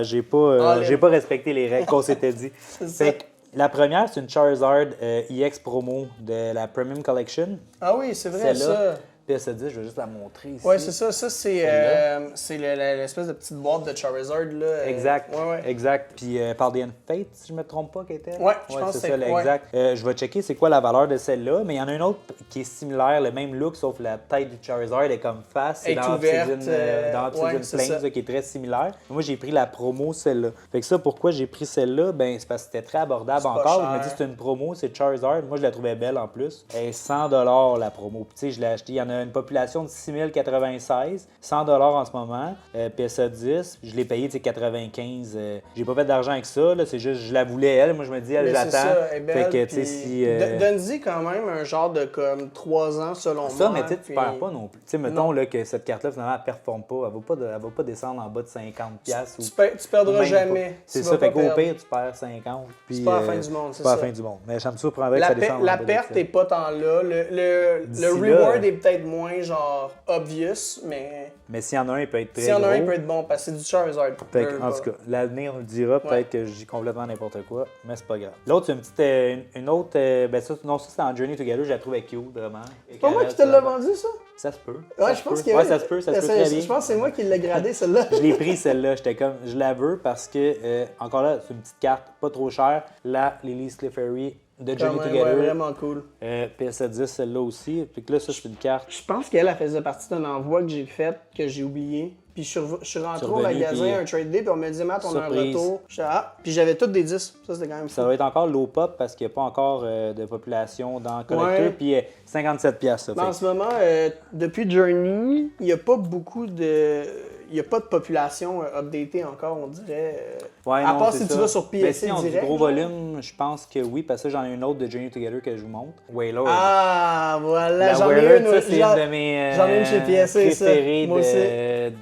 j'ai pas respecté les règles qu'on s'était dit. Fait que la première, c'est une Charizard EX promo de la Premium Collection. Ah oui, c'est vrai ça. PSA 10, je vais juste la montrer ici. Oui, c'est ça. Ça, c'est l'espèce de petite boîte de Charizard. Là. Exact. Exact. Puis Paldean Fate, si je ne me trompe pas, qui était. Oui, je pense que c'est ça. Exact. Je vais checker c'est quoi la valeur de celle-là, mais il y en a une autre qui est similaire, le même look, sauf la tête du Charizard est comme face. C'est dans Obsidian Plains, qui est très similaire. Moi, j'ai pris la promo, celle-là. Fait que ça, pourquoi j'ai pris celle-là? Ben, c'est parce que c'était très abordable encore. Je me dis, c'est une promo, c'est Charizard. Moi, je la trouvais belle en plus. Et 100 $ la promo. Puis, tu sais, je l'ai acheté. Il y en a une population de 6 096, 100 $ en ce moment, PSA 10, je l'ai payé 95. J'ai pas fait d'argent avec ça, là, c'est juste je la voulais elle, moi je me dis elle j'attends. Fait que tu sais si donne-y quand même un genre de comme 3 ans selon moi. Ça mais tu perds pas non plus. Tu sais mettons là, que cette carte là finalement elle performe pas, elle va pas descendre en bas de 50 pièces tu perdras jamais. C'est ça, fait qu'au pire tu perds 50 puis c'est pas la fin du monde, c'est pas la fin du monde. Mais ça me surprendrait que ça descende. La perte est pas tant là, le reward est peut-être moins genre obvious, mais s'il y en a un, il peut être très s'il y en a gros. un, il peut être bon, parce que c'est du Charizard. En tout cas, l'avenir nous le dira, peut-être que je dis complètement n'importe quoi, mais c'est pas grave. L'autre, c'est une petite, une autre, ça c'est en Journey Together, je la trouvais cute, vraiment. C'est pas moi qui te l'ai vendu, ça? Ça se peut. Ouais, je pense que ça se peut très bien. Je pense que c'est moi qui l'ai gradé, celle-là. Je l'ai pris, celle-là, j'étais comme, je la veux parce que, encore là, c'est une petite carte, pas trop chère. La Lily Clefairy de Journey Together. Ouais, vraiment cool. PSA 10, celle-là aussi. Puis que là, ça, c'est une carte. Je pense qu'elle faisait partie d'un envoi que j'ai fait, que j'ai oublié. Puis je suis rentré au magasin un trade day, puis on m'a dit, Matt, on a un retour. Puis j'avais toutes des 10. Ça, c'était quand même fou. Ça va être encore low pop parce qu'il n'y a pas encore de population dans le collecteur. Puis 57 piastres. En ce moment, depuis Journey, il n'y a pas beaucoup de... Il n'y a pas de population updatée encore, on dirait. À part si tu vas sur PSC si on direct. Du gros volume, je pense que oui, parce que j'en ai une autre de Journey Together que je vous montre. Wailord. Ah, voilà, j'en ai une. Ça, c'est une de mes j'en ai une chez PSC, préférées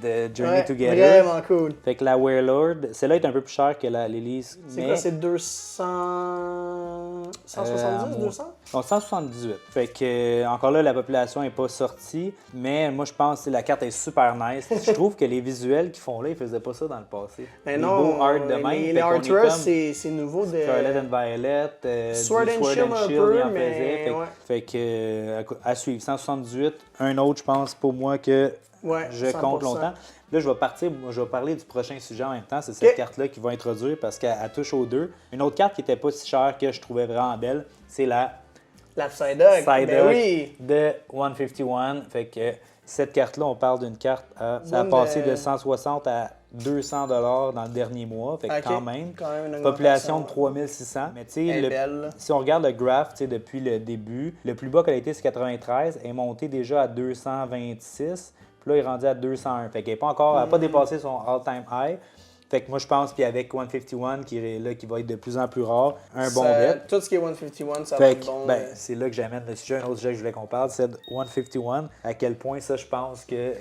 de Journey Together. Vraiment cool. Fait que la Wailord, celle-là est un peu plus chère que la Lily. C'est quoi, c'est 200... 170, 200? Non, 178. Fait que, encore là, la population n'est pas sortie, mais moi, je pense que la carte est super nice. Je trouve que les visuels qu'ils font là, ils faisaient pas ça dans le passé. Mais non, art de même. Les artworks, c'est nouveau de... Scarlet and Violet, Sword and Shield un peu, il en faisait. Fait que, à suivre, 178. Un autre, je pense, pour moi, que je compte longtemps. Là, je vais parler du prochain sujet en même temps. C'est cette carte-là qui va introduire parce qu'elle touche aux deux. Une autre carte qui n'était pas si chère que je trouvais vraiment belle, c'est la Psyduck de 151. Fait que cette carte-là, on parle d'une carte ça a passé de 160 à 200 $ dans le dernier mois. Fait que quand même une population de 3600. Mais tu sais, si on regarde le graph depuis le début, le plus bas qu'elle a été, c'est 93. Elle est montée déjà à 226. Puis là, il est rendu à 201. Fait qu'elle n'a pas dépassé son all-time high. Fait que moi, je pense, puis avec 151, qui va être de plus en plus rare, un bon bet. Tout ce qui est 151, ça va être bon. C'est là que j'amène le sujet. Un autre sujet que je voulais qu'on parle, c'est de 151. À quel point ça, je pense que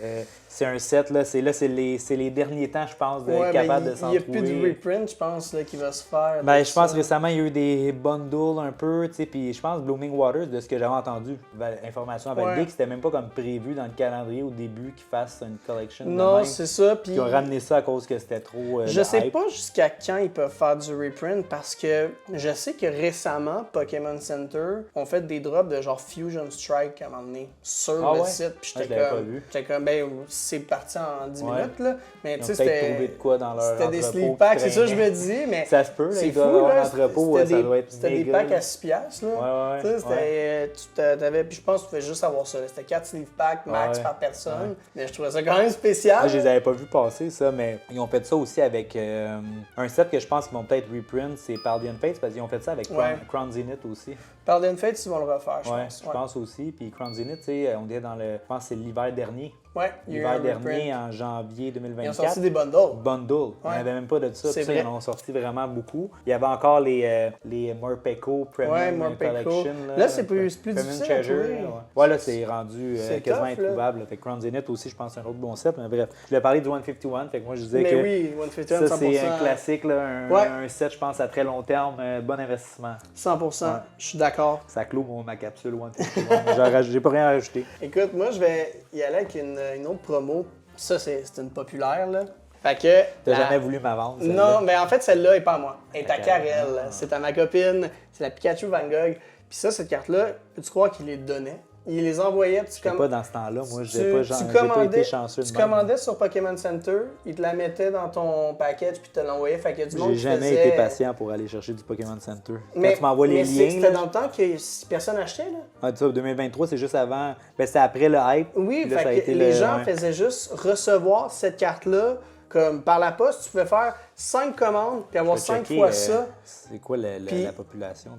c'est un set, là, c'est les derniers temps, je pense, d'être capable de s'en trouver. Il n'y a plus de reprint, je pense, là, qui va se faire. Je pense récemment, il y a eu des bundles un peu, tu sais, puis je pense Blooming Waters, de ce que j'avais entendu, information à valider, que c'était même pas comme prévu dans le calendrier au début qu'ils fassent une collection. Non, c'est ça. Puis ils ont ramené ça à cause que c'était trop. Je sais pas jusqu'à quand ils peuvent faire du reprint parce que je sais que récemment, Pokémon Center ont fait des drops de genre Fusion Strike à un moment donné sur le site. Puis j'étais comme, c'est parti en 10 minutes, là. Mais tu sais, c'était. De quoi dans leur c'était des sleeve packs, c'est ça que je me dis, mais. Ça se peut, c'est fou, là. Entrepôt, ça doit être c'était des packs à 6$, là. Ouais. Tu t'avais, puis je pense que tu pouvais juste avoir ça. C'était 4 sleeve packs max par personne. Mais je trouvais ça quand même spécial. Je les avais pas vus passer, ça, mais ils ont fait ça aussi avec un set que je pense qu'ils vont peut-être reprint, c'est Paldean Fates, parce qu'ils ont fait ça avec Crown Zenith aussi. Paldean Fates, ils vont le refaire, je pense. Je pense aussi. Puis Crown Zenith, tu sais, on est dans le. Je pense que c'est l'hiver dernier. Ouais, l'hiver dernier, en janvier 2024. Ils ont sorti des bundles. Bundles. Il n'y avait même pas de ça. Puis ça, ils en ont sorti vraiment beaucoup. Il y avait encore les Morpeko Premium Collection. Là, c'est plus difficile à trouver. Ouais, là, c'est rendu quasiment introuvable. Fait que Crown Zenith aussi, je pense, c'est un autre bon set. Mais bref, je voulais parler du 151. Fait que moi, je disais que oui, 151, ça, c'est un classique, là, un set, je pense, à très long terme. Bon investissement. 100%. Je suis d'accord. Ça clôt ma capsule 151. J'ai pas rien à rajouter. Écoute, moi, je vais y aller avec une autre promo. Ça, c'est une populaire, là. Fait que. T'as jamais voulu ma vente? Non, mais en fait, celle-là est pas à moi. Elle est à Karel. C'est à ma copine. C'est la Pikachu Van Gogh. Puis ça, cette carte-là, peux-tu croire qu'il les donnait? Il les envoyait. Pas dans ce temps-là. Moi, j'ai pas été chanceux. Tu commandais sur Pokémon Center, il te la mettait dans ton package puis te l'envoyait. Fait qu'il y a du monde qui faisait... J'ai jamais été patient pour aller chercher du Pokémon Center. Quand tu m'envoies les liens... C'était dans le temps que personne achetait, là. Ah, tu sais, 2023, c'est juste avant... c'est après le hype. Oui, là, fait que les gens faisaient juste recevoir cette carte-là. Comme par la poste, tu pouvais faire 5 commandes puis avoir 5 fois ça. C'est quoi la population?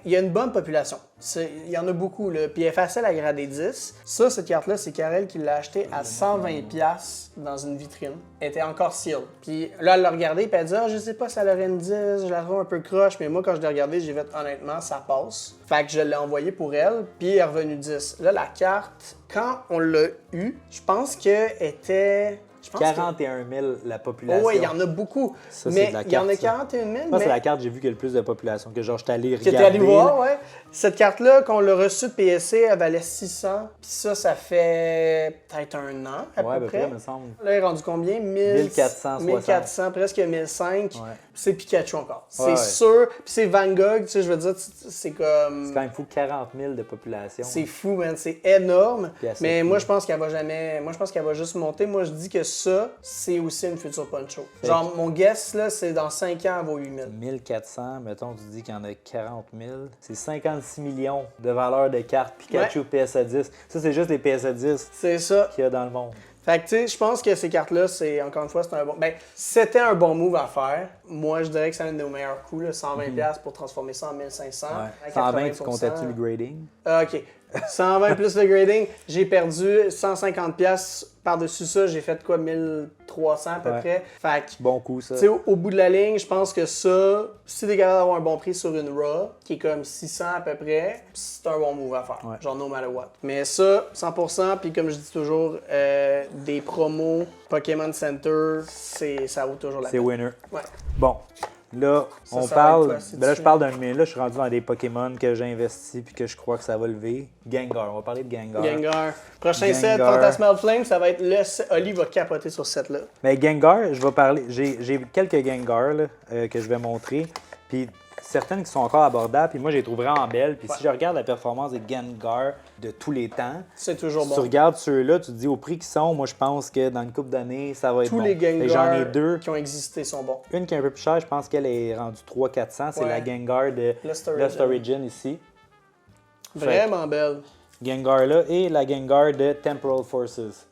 Il y a une bonne population. Il y en a beaucoup, là. Puis elle est facile à grader 10. Ça, cette carte-là, c'est Karel qui l'a acheté à 120$ dans une vitrine. Elle était encore sealed. Puis là, elle l'a regardé puis elle dit je sais pas si elle aurait une 10, je la trouve un peu croche. Mais moi, quand je l'ai regardé, j'ai fait honnêtement, ça passe. Fait que je l'ai envoyé pour elle, puis elle est revenue 10. Là, la carte, quand on l'a eue, je pense qu'elle était... 41 000 la population. Oui, il y en a beaucoup. Ça, mais il y en a 41 000. Moi, c'est la carte j'ai vu qu'il y a le plus de population. Que genre, je suis allé regarder. Que t'es allé voir, ouais. Cette carte-là, qu'on l'a reçue de PSC, elle valait 600. Puis ça fait peut-être un an, à peu près. me semble. Là, il est rendu combien? 1400, presque 1500. Ouais. C'est Pikachu encore. C'est sûr. Puis c'est Van Gogh, tu sais, je veux dire, c'est comme... C'est quand même fou, 40 000 de population. C'est fou, man. C'est énorme. Mais moi, je pense qu'elle va jamais... Moi, je pense qu'elle va juste monter. Moi, je dis que ça, c'est aussi une future Poncho. Genre, mon guess, là, c'est dans 5 ans, elle vaut 8 000. 1400, mettons, tu dis qu'il y en a 40 000. C'est 56 millions de valeur de cartes Pikachu PSA 10. Ça, c'est juste les PSA 10 c'est ça qu'il y a dans le monde. Fait que, tu sais, je pense que ces cartes-là, c'est, encore une fois, c'est un bon... Ben, c'était un bon move à faire. Moi, je dirais que c'est un de nos meilleurs coups, là, 120$ pour transformer ça en 1500. Ouais. 120, tu comptais-tu le grading? OK. 120 plus le grading, j'ai perdu 150$ par-dessus ça, j'ai fait quoi, 1300 à peu près. Fait que, bon coup, ça. Tu sais, au bout de la ligne, je pense que ça, si t'es capable d'avoir un bon prix sur une RAW, qui est comme 600 à peu près, c'est un bon move à faire. Ouais. Genre, no matter what. Mais ça, 100%, puis comme je dis toujours, des promos Pokémon Center, ça vaut toujours la peine. C'est winner. Ouais. Bon. Là, on parle. Là, je parle d'un. Mais là, je suis rendu dans des Pokémon que j'ai investis puis que je crois que ça va lever. Gengar. On va parler de Gengar. Gengar. Prochain set, Fantasmal Flame, ça va être le set. Oli va capoter sur ce set-là. Mais Gengar, je vais parler. J'ai quelques Gengar là, que je vais montrer. Puis certaines qui sont encore abordables, puis moi, je les trouve vraiment belles. Puis si je regarde la performance des Gengar de tous les temps, c'est toujours bon. Tu regardes ceux-là, tu te dis au prix qu'ils sont, moi, je pense que dans une couple d'années, ça va être tous bon. Les Gengar j'en ai deux qui ont existé sont bons. Une qui est un peu plus chère, je pense qu'elle est rendue 300-400. C'est la Gengar de Lost Origin ici. Vraiment belle. Gengar là et la Gengar de Temporal Forces.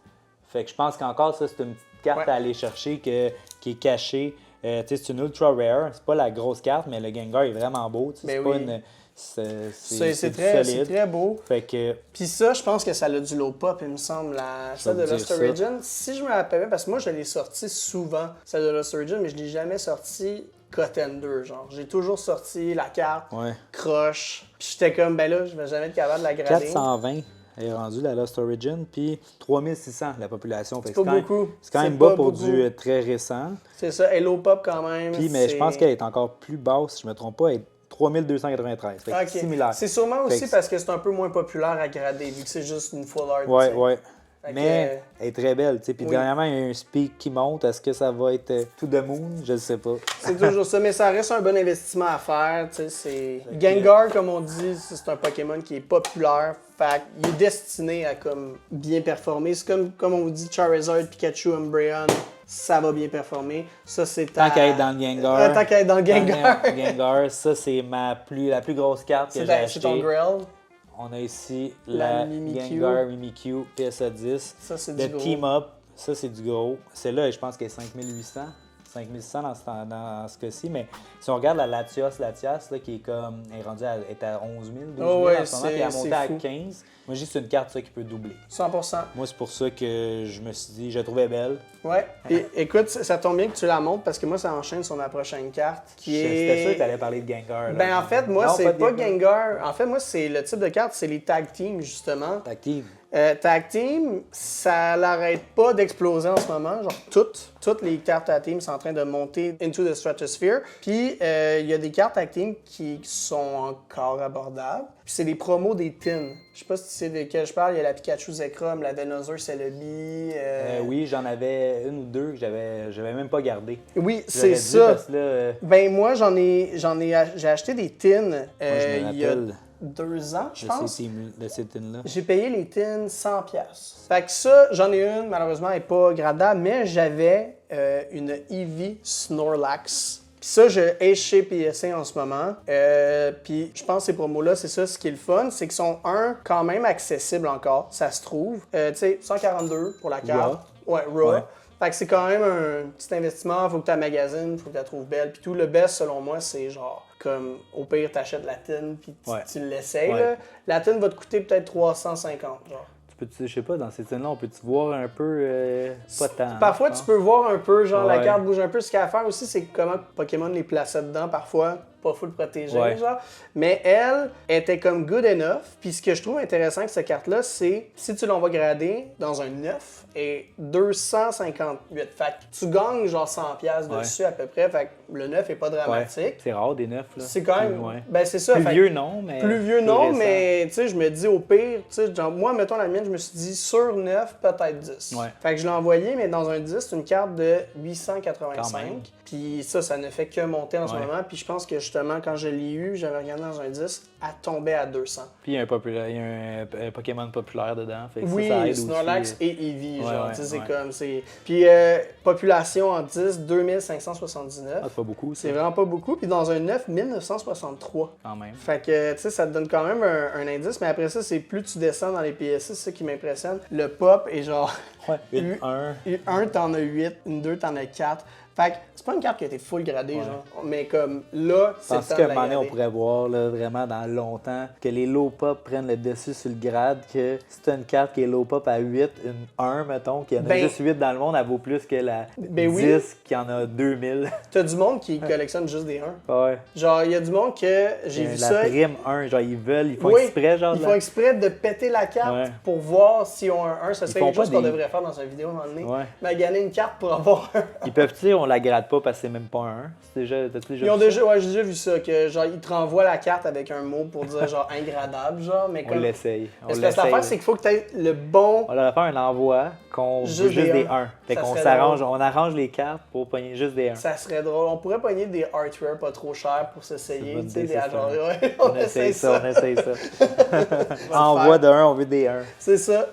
Fait que je pense qu'encore, ça, c'est une petite carte à aller chercher qui est cachée C'est une ultra rare. C'est pas la grosse carte, mais le Gengar est vraiment beau. C'est pas une... C'est très beau. Fait que... Puis ça, je pense que ça a du low pop, il me semble, celle de Lost Origin. Si je me rappelle bien, parce que moi, je l'ai sorti souvent, celle de Lost Origin, mais je l'ai jamais sorti contender, genre. J'ai toujours sorti la carte, croche. Puis j'étais comme, ben là, je vais jamais être capable de la grader. 420 est rendu la Lost Origin, puis 3600 la population. C'est pas beaucoup. C'est quand même bas pour du très récent. C'est ça, et low pop quand même. Puis, mais je pense qu'elle est encore plus basse, si je me trompe pas, elle est 3293. Fait similaire. C'est sûrement aussi parce que c'est un peu moins populaire à grader, vu que c'est juste une full art. Ouais. Mais elle est très belle. Puis dernièrement, il y a un speak qui monte. Est-ce que ça va être to the moon? Je ne sais pas. C'est toujours ça, mais ça reste un bon investissement à faire. Gengar, comme on dit, c'est un Pokémon qui est populaire. Fait il est destiné à bien performer. C'est comme on dit, Charizard, Pikachu, Umbreon, ça va bien performer. Ça, c'est tant qu'à être dans le Gengar. Tant qu'à être dans le Gengar. Gengar, ça, c'est la plus grosse carte que j'ai achetée. C'est ton Grail. On a ici la Gengar Mimikyu PSA 10. Ça, c'est du gros. Le Team Up, ça, c'est du gros. Celle-là, je pense qu'elle est 5800. 5600 dans ce cas-ci, mais si on regarde la Latias, là, qui est comme, elle est rendue est à 11 000, 12 000 en ce moment, puis elle est montée à 15. Moi, j'ai c'est une carte ça, qui peut doubler. 100%. Moi, c'est pour ça que je me suis dit, je la trouvais belle. Ouais. Et écoute, ça tombe bien que tu la montres parce que moi, ça enchaîne sur ma prochaine carte qui est. C'était sûr que tu allais parler de Gengar. Là. Ben, en fait, moi, c'est pas Gengar. En fait, moi, c'est le type de carte, c'est les Tag Team, justement. Tag Team. Tag Team, ça l'arrête pas d'exploser en ce moment. Genre, toutes les cartes Tag Team sont en train de monter into the stratosphere. Puis, il y a des cartes Tag Team qui sont encore abordables. Puis, c'est les promos des tins. Je sais pas si tu sais de quel je parle. Il y a la Pikachu Zekrom, la Venusaur Celebi. Oui, j'en avais une ou deux que j'avais même pas gardé. Oui, c'est ça. Parce que là, ben, moi, j'ai acheté des tins il y a 2 ans, je pense. De ces tins-là. J'ai payé les tins 100$. Fait que ça, j'en ai une, malheureusement, elle n'est pas gradable, mais j'avais une Eevee Snorlax. Puis ça, je ai chez PSA en ce moment. Puis je pense que ces promos-là, c'est ça, ce qui est le fun, c'est qu'ils sont, quand même accessibles encore, ça se trouve. Tu sais, 142 pour la carte. Ouais, Raw. Ouais. Fait que c'est quand même un petit investissement, faut que tu la magasines, faut que tu la trouves belle. Puis tout, le best, selon moi, c'est genre, comme au pire, t'achètes la tine, puis tu l'essayes. Ouais. La tine va te coûter peut-être 350, genre. Je sais pas, dans ces tines-là, on peut-tu voir un peu, pas tant. Parfois, tu peux voir un peu, genre la carte bouge un peu. Ce qu'il y a à faire aussi, c'est comment Pokémon les plaçait dedans, parfois, pas full protégé, genre. Mais elle était comme good enough. Puis ce que je trouve intéressant avec cette carte-là, c'est si tu l'envoies grader dans un 9 et 258. Fait que tu gagnes genre 100$ dessus à peu près. Fait que le 9 est pas dramatique. Ouais. C'est rare des 9, là. C'est quand même. Ben c'est ça. Plus vieux, non, mais. Plus vieux, non, mais tu sais, je me dis au pire, tu sais, genre, moi, mettons la mienne, je me suis dit sur 9, peut-être 10. Ouais. Fait que je l'ai envoyé, mais dans un 10, c'est une carte de 885. Puis ça ne fait que monter en ce moment. Puis je pense que justement, quand je l'ai eu, j'avais regardé dans un 10, elle tombait à 200. Puis il y a un Pokémon populaire dedans. Fait que oui, ça aide Snorlax aussi. et Eevee, genre, tu sais, c'est comme, c'est... Puis population en 10, 2579. Ah, c'est pas beaucoup, ça. C'est vraiment pas beaucoup. Puis dans un 9, 1963. Quand même. Fait que, tu sais, ça te donne quand même un indice. Mais après ça, c'est plus tu descends dans les PSA, c'est ça qui m'impressionne. Le pop est genre... Ouais, une 1. Une 1, t'en as 8. Une 2, t'en as 4. Fait que c'est pas une carte qui a été full gradée, genre. Mais comme là, c'est le temps de la grader. Parce qu'à on pourrait voir là, vraiment dans longtemps que les low pop prennent le dessus sur le grade, que si t'as une carte qui est low pop à 8, une 1, mettons, qu'il y en a juste 8 dans le monde, elle vaut plus que la 10 qui en a 2000. T'as du monde qui collectionne juste des 1. Ouais. Genre, il y a du monde que j'ai vu ça. La prime 1, genre ils font exprès, genre. Ils font exprès de péter la carte pour voir s'ils ont un 1. Ça serait quelque chose qu'on devrait faire dans une vidéo à un moment donné. Mais gagner une carte pour avoir un. Ils peuvent dire, on la grade pas parce que c'est même pas un 1. T'as-tu déjà vu ça? Ouais, j'ai déjà vu ça, que genre ils te renvoient la carte avec un mot pour dire genre ingradable, genre, mais comme... On l'essaye. L'affaire, c'est qu'il faut que tu aies le bon... On leur fait un envoi qu'on veut juste des 1. Fait qu'on s'arrange, on arrange les cartes pour pogner juste des 1. Ça serait drôle. On pourrait pogner des artwares pas trop chers pour s'essayer. Tu sais, des genre, on essaye ça. Envoi de 1, on veut des 1. C'est ça.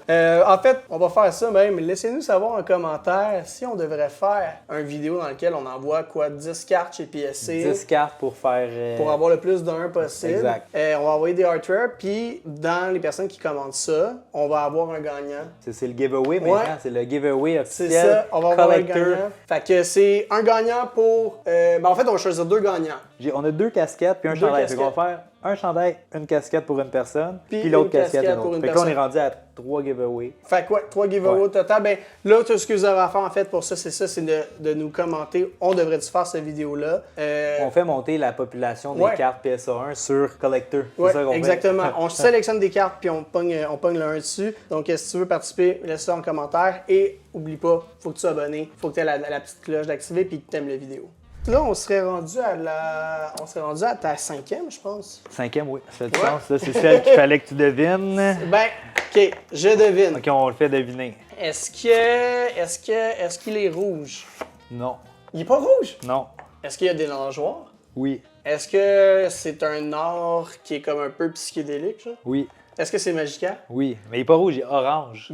En fait, on va faire ça même. Laissez-nous savoir en commentaire si on devrait faire une vidéo dans lequel on envoie quoi, 10 cartes chez PSC. 10 cartes pour faire... Pour avoir le plus d'un possible. Exact. On va envoyer des artworks, puis dans les personnes qui commandent ça, on va avoir un gagnant. C'est le giveaway maintenant, c'est le giveaway officiel. C'est ça, on va avoir un collector. gagnant. Fait que c'est un gagnant pour... en fait, on va choisir 2 gagnants. On a 2 casquettes puis un chandail. Fait qu'on va faire un chandail, une casquette pour une personne, puis l'autre casquette une autre. Fait que là, on est rendu à 3 giveaways. Fait quoi, 3 giveaways au total. Ben là, tout ce que vous avez à faire en fait pour ça, c'est de nous commenter. On devrait-tu faire cette vidéo-là? On fait monter la population des cartes PSA1 sur Collector. Oui, ça qu'on exactement. On sélectionne des cartes puis on pogne le 1 dessus. Donc, si tu veux participer, laisse ça en commentaire. Et oublie pas, faut que tu sois abonné, faut que tu aies la petite cloche d'activer puis que tu aimes la vidéo. Là, on serait rendu à ta 5e, je pense. 5e, oui. Ça fait du sens. Là, c'est celle qu'il fallait que tu devines. Ben, OK, je devine. OK, on le fait deviner. Est-ce qu'il est rouge? Non. Il est pas rouge? Non. Est-ce qu'il y a des nageoires? Oui. Est-ce que c'est un or qui est comme un peu psychédélique, genre? Oui. Est-ce que c'est Magica? Oui. Mais il est pas rouge, il est orange.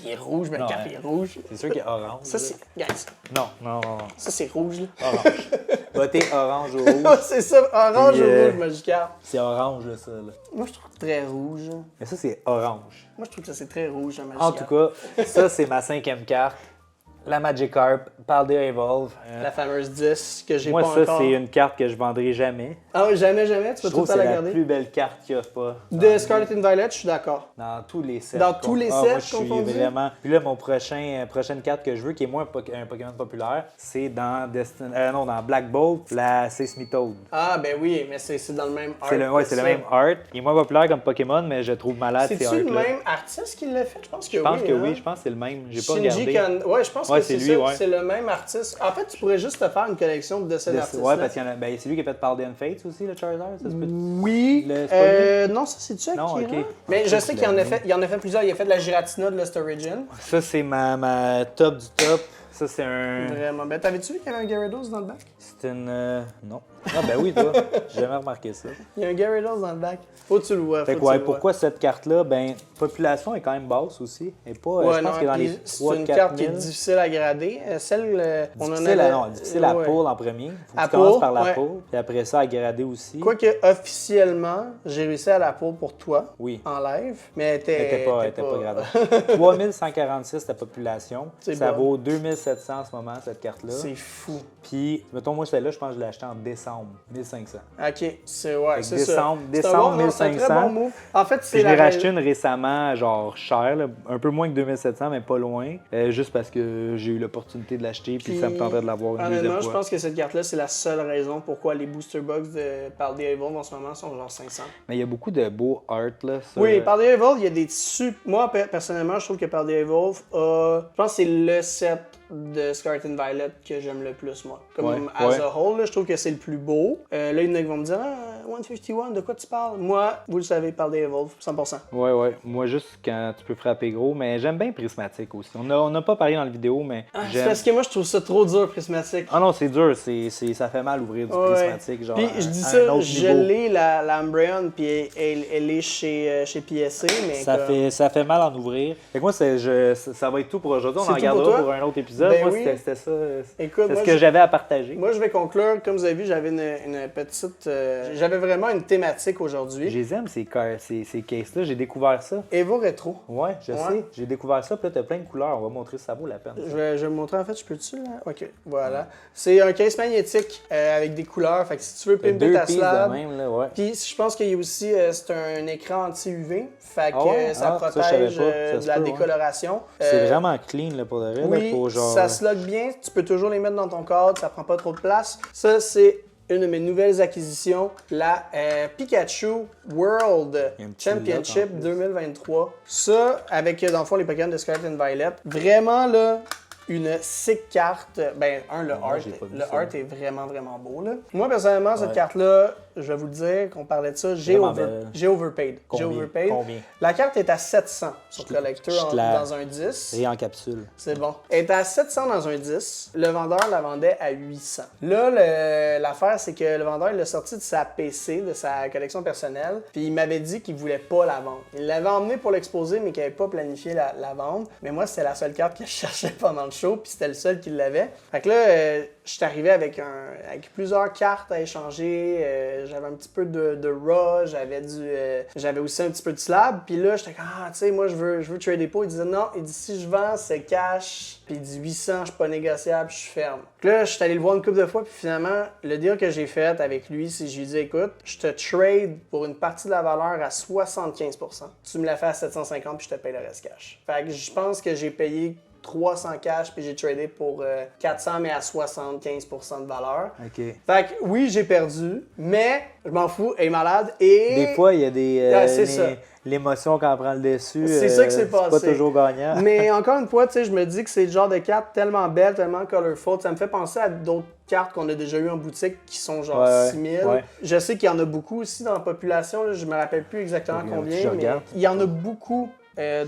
Il est rouge, mais le cap est rouge. C'est sûr qu'il est orange. Ça, c'est... Guys, Non. ça, c'est rouge, là. Orange. Votez orange ou rouge. C'est ça, orange Puis, ou rouge, Magica? C'est orange, là, ça. Là. Moi, je trouve très rouge. Mais ça, c'est orange. Moi, je trouve que c'est très rouge, Magica. En tout cas, ça, c'est ma 5e carte. La Magikarp, Paldea Evolve. La fameuse 10 que j'ai pas moi, encore. ça, c'est une carte que je vendrai jamais. Ah oui, jamais, tu Je peux tout trouve le que temps c'est la la garder. plus belle carte qu'il n'y a pas. De Scarlet and Violet, je suis d'accord. Dans tous les sets. Dans tous les sets, moi, je suis confondus? vraiment... Puis là, mon prochaine carte que je veux, qui est moins un Pokémon populaire, c'est dans dans Black Bolt, la Seismitoad. Ah, ben oui, mais c'est dans le même art. C'est le même art. Il est moins populaire comme Pokémon, mais je trouve malade ces C'est-tu arts-là. le même artiste qui l'a fait? Je pense que oui. Je pense que oui, hein? je pense que c'est le même. J'ai pas Shinji regardé. Ouais, je pense que c'est lui, ça. ouais. C'est le même artiste. En fait, tu pourrais juste te faire une collection de cet artiste. Ouais, parce qu'il y en a. Ben, c'est lui qui a fait Paldean Fates aussi, le Charizard. Ça se peut. Oui. C'est pas lui? Non, ça c'est-tu Akira? Non, ok. Mais je sais qu'il en a fait plusieurs. Il a fait de la Giratina de Lost Origin. Ça, c'est ma top du top. Ça, c'est un. Vraiment. Ben, t'avais-tu vu qu'il y avait un Gyarados dans le bac? C'est une. Non. Ah, ben oui, toi. J'ai jamais remarqué ça. Il y a un Gyarados dans le bac. Faut que tu le vois. Fait que, ouais, pourquoi cette carte-là? Ben, population est quand même basse aussi. Et pas, Ouais, je pense qu'elle est dans les 3 c'est une carte qui est difficile à grader. Celle, on en a. Difficile à pull en premier. Faut que À tu commences pull, par la ouais. pull, puis après ça, à grader aussi. Quoique, officiellement, j'ai réussi à la pull pour toi. Oui. En live. Mais elle Elle était pas gradée. 3146 la population. C'est Ça bon. vaut 2700 en ce moment, cette carte-là. C'est fou. Puis, mettons, moi, celle-là, je pense que je l'ai achetée en décembre, 1500. OK, c'est ouais, c'est décembre, ça. décembre C'est un très 1500. bon move. En fait, Puis c'est je la l'ai racheté une récemment, genre cher, là, un peu moins que 2700, mais pas loin. Juste parce que j'ai eu l'opportunité de l'acheter, puis ça me tentait de l'avoir une deuxième honnêtement, je fois. pense que cette carte-là, c'est la seule raison pourquoi les booster box de Paldea Evolve en ce moment sont genre 500. Mais il y a beaucoup de beaux art, là. Ça. Oui, Paldea Evolve, il y a des moi, personnellement, je trouve que Paldea Evolve a... Je pense que c'est le set de Scarlet and Violet que j'aime le plus, moi. Comme as a whole, là, je trouve que c'est le plus beau. Là, il y en a qui vont me dire « 151, de quoi tu parles? » Moi, vous le savez, Paldea Evolve, 100%. Ouais. Moi, juste quand tu peux frapper gros, mais j'aime bien Prismatique aussi. On n'a pas parlé dans la vidéo, mais C'est j'aime... parce que moi, je trouve ça trop dur, Prismatique. Ah non, c'est dur. Ça fait mal ouvrir du Prismatique. Genre, puis je dis à ça, un autre je niveau. l'ai, la Umbreon, puis elle est chez PSC, mais Ça fait mal en ouvrir. Fait que moi, ça va être tout pour aujourd'hui. On C'est en tout regardera pour pour toi? un autre épisode. Ben Moi, oui. c'était ça. Écoute, C'est moi, ce que j'avais à partager. Moi, je vais conclure. Comme vous avez vu, j'avais une petite... j'avais vraiment une thématique aujourd'hui. Je les aime, ces cases-là. J'ai découvert ça. Evo Retro. Ouais, je sais. J'ai découvert ça. Puis là, t'as plein de couleurs. On va montrer si ça vaut la peine. Je vais me montrer, en fait, je peux-tu, là? OK, voilà. C'est un case magnétique avec des couleurs. Fait que si tu veux pimper Deux ta pièces slab... de même, là, ouais. Puis je pense qu'il y a aussi, c'est un écran anti-UV. Fait que Ah ouais? ça Ah, ça, je savais protège pas. Ça se de la peut, ouais. décoloration. C'est vraiment clean, là, pour de vrai. Oui, là, pour genre... ça se lock bien. Tu peux toujours les mettre dans ton cadre. Ça prend pas trop de place. Ça, c'est une de mes nouvelles acquisitions, la Pikachu World Il y a un petit Championship lock en plus. 2023. Ça, avec, dans le fond, les Pokémon de Scarlet and Violet. Vraiment, là, une sick carte. Ben, le moi, art, j'ai pas vu le ça. art est vraiment, vraiment beau, là. Moi, personnellement, cette Ouais. carte-là, je vais vous le dire, qu'on parlait de ça, j'ai Vraiment belle. overpaid. J'ai Combien? overpaid. Combien? La carte est à 700 sur Collector je te la- dans un 10. Et en capsule. C'est bon. Elle était à 700 dans un 10. Le vendeur la vendait à 800. Là, l'affaire, c'est que le vendeur, il l'a sorti de sa PC, de sa collection personnelle, puis il m'avait dit qu'il voulait pas la vendre. Il l'avait emmenée pour l'exposer, mais qu'il n'avait pas planifié la vendre. Mais moi, c'était la seule carte que je cherchais pendant le show, puis c'était le seul qui l'avait. Fait que là, je suis arrivé avec plusieurs cartes à échanger. J'avais un petit peu de Raw, j'avais aussi un petit peu de Slab. Puis là, j'étais comme, tu sais, moi, je veux trader pas. Il disait non, il dit, si je vends, c'est cash. Puis il dit 800, je suis pas négociable, je suis ferme. Puis là, je suis allé le voir une couple de fois, puis finalement, le deal que j'ai fait avec lui, c'est que je lui ai dit, écoute, je te trade pour une partie de la valeur à 75%. Tu me la fais à 750, puis je te paye le reste cash. Fait que je pense que j'ai payé 300 cash, puis j'ai tradé pour 400, mais à 75% de valeur. OK. Fait que oui, j'ai perdu, mais je m'en fous, elle est malade. Et des fois, il y a des... l'émotion quand on prend le dessus. C'est ça que c'est passé. C'est pas toujours gagnant. Mais encore une fois, tu sais, je me dis que c'est le genre de carte tellement belle, tellement colorful. Ça me fait penser à d'autres cartes qu'on a déjà eues en boutique qui sont genre 6000. Ouais. Je sais qu'il y en a beaucoup aussi dans la population. Là. Je me rappelle plus exactement combien, mais il y en a beaucoup.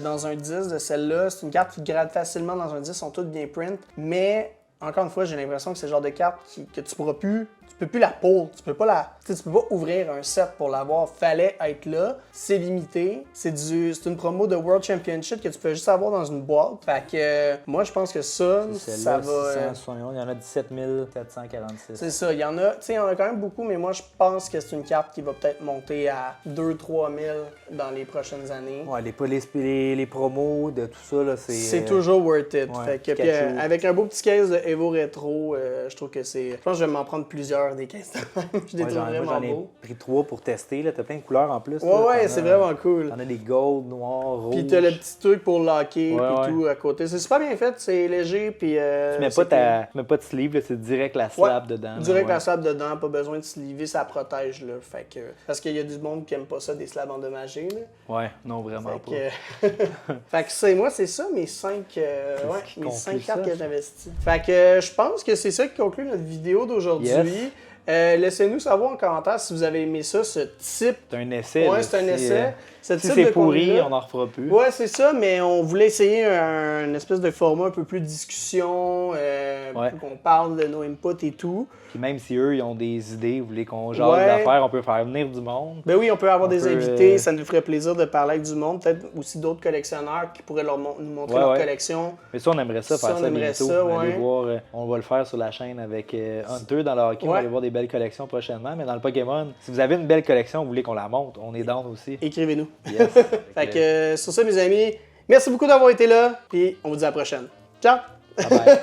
Dans un 10 de celle-là, c'est une carte qui grade facilement dans un 10, sont toutes bien print, mais encore une fois, j'ai l'impression que c'est le genre de carte que tu pourras plus, tu peux plus la pull, tu peux pas ouvrir un set pour l'avoir, fallait être là, c'est limité, c'est une promo de World Championship que tu peux juste avoir dans une boîte, fait que moi je pense que ça va... 671, il y en a 17 446. C'est ça, il y en a quand même beaucoup, mais moi je pense que c'est une carte qui va peut-être monter à 2-3 000 dans les prochaines années. Ouais, les promos de tout ça, là, c'est toujours worth it. Ouais, fait que, puis, avec un beau petit case de Evo Retro, je trouve que c'est... Je pense que je vais m'en prendre plusieurs des cases de même. Je les trouve vraiment beaux. J'en ai pris 3 pour tester, là. T'as plein de couleurs en plus. Ouais, c'est vraiment cool. T'en as des gold, noirs, rouges. Puis t'as le petit truc pour locker, puis tout à côté. C'est super bien fait, c'est léger, puis... tu mets pas de sleeve, là, c'est direct la slab dedans. Direct la slab dedans, pas besoin de sleever, ça protège, là. Fait que... Parce qu'il y a du monde qui aime pas ça, des slabs endommagés, là. Ouais, non, vraiment pas. Fait que moi, c'est ça, mes 5 cartes que j'investis. Fait que je pense que c'est ça qui conclut notre vidéo d'aujourd'hui. Yes. Laissez-nous savoir en commentaire si vous avez aimé ça, ce type. C'est un essai. Ouais, c'est un essai. Si c'est pourri, on n'en refera plus. Ouais, c'est ça, mais on voulait essayer une espèce de format un peu plus discussion, qu'on parle de nos inputs et tout. Puis même si eux, ils ont des idées, vous voulez qu'on jase d'affaires, on peut faire venir du monde. Ben oui, on peut avoir des invités, ça nous ferait plaisir de parler avec du monde. Peut-être aussi d'autres collectionneurs qui pourraient nous montrer leur collection. Mais ça, on aimerait ça, faire ça bientôt. On va le faire sur la chaîne avec Hunter dans le hockey. On va aller voir des belles collections prochainement. Mais dans le Pokémon, si vous avez une belle collection, vous voulez qu'on la monte, on est down aussi. Écrivez-nous. Yes. Fait que sur ça, mes amis, merci beaucoup d'avoir été là. Puis on vous dit à la prochaine. Ciao! Bye bye.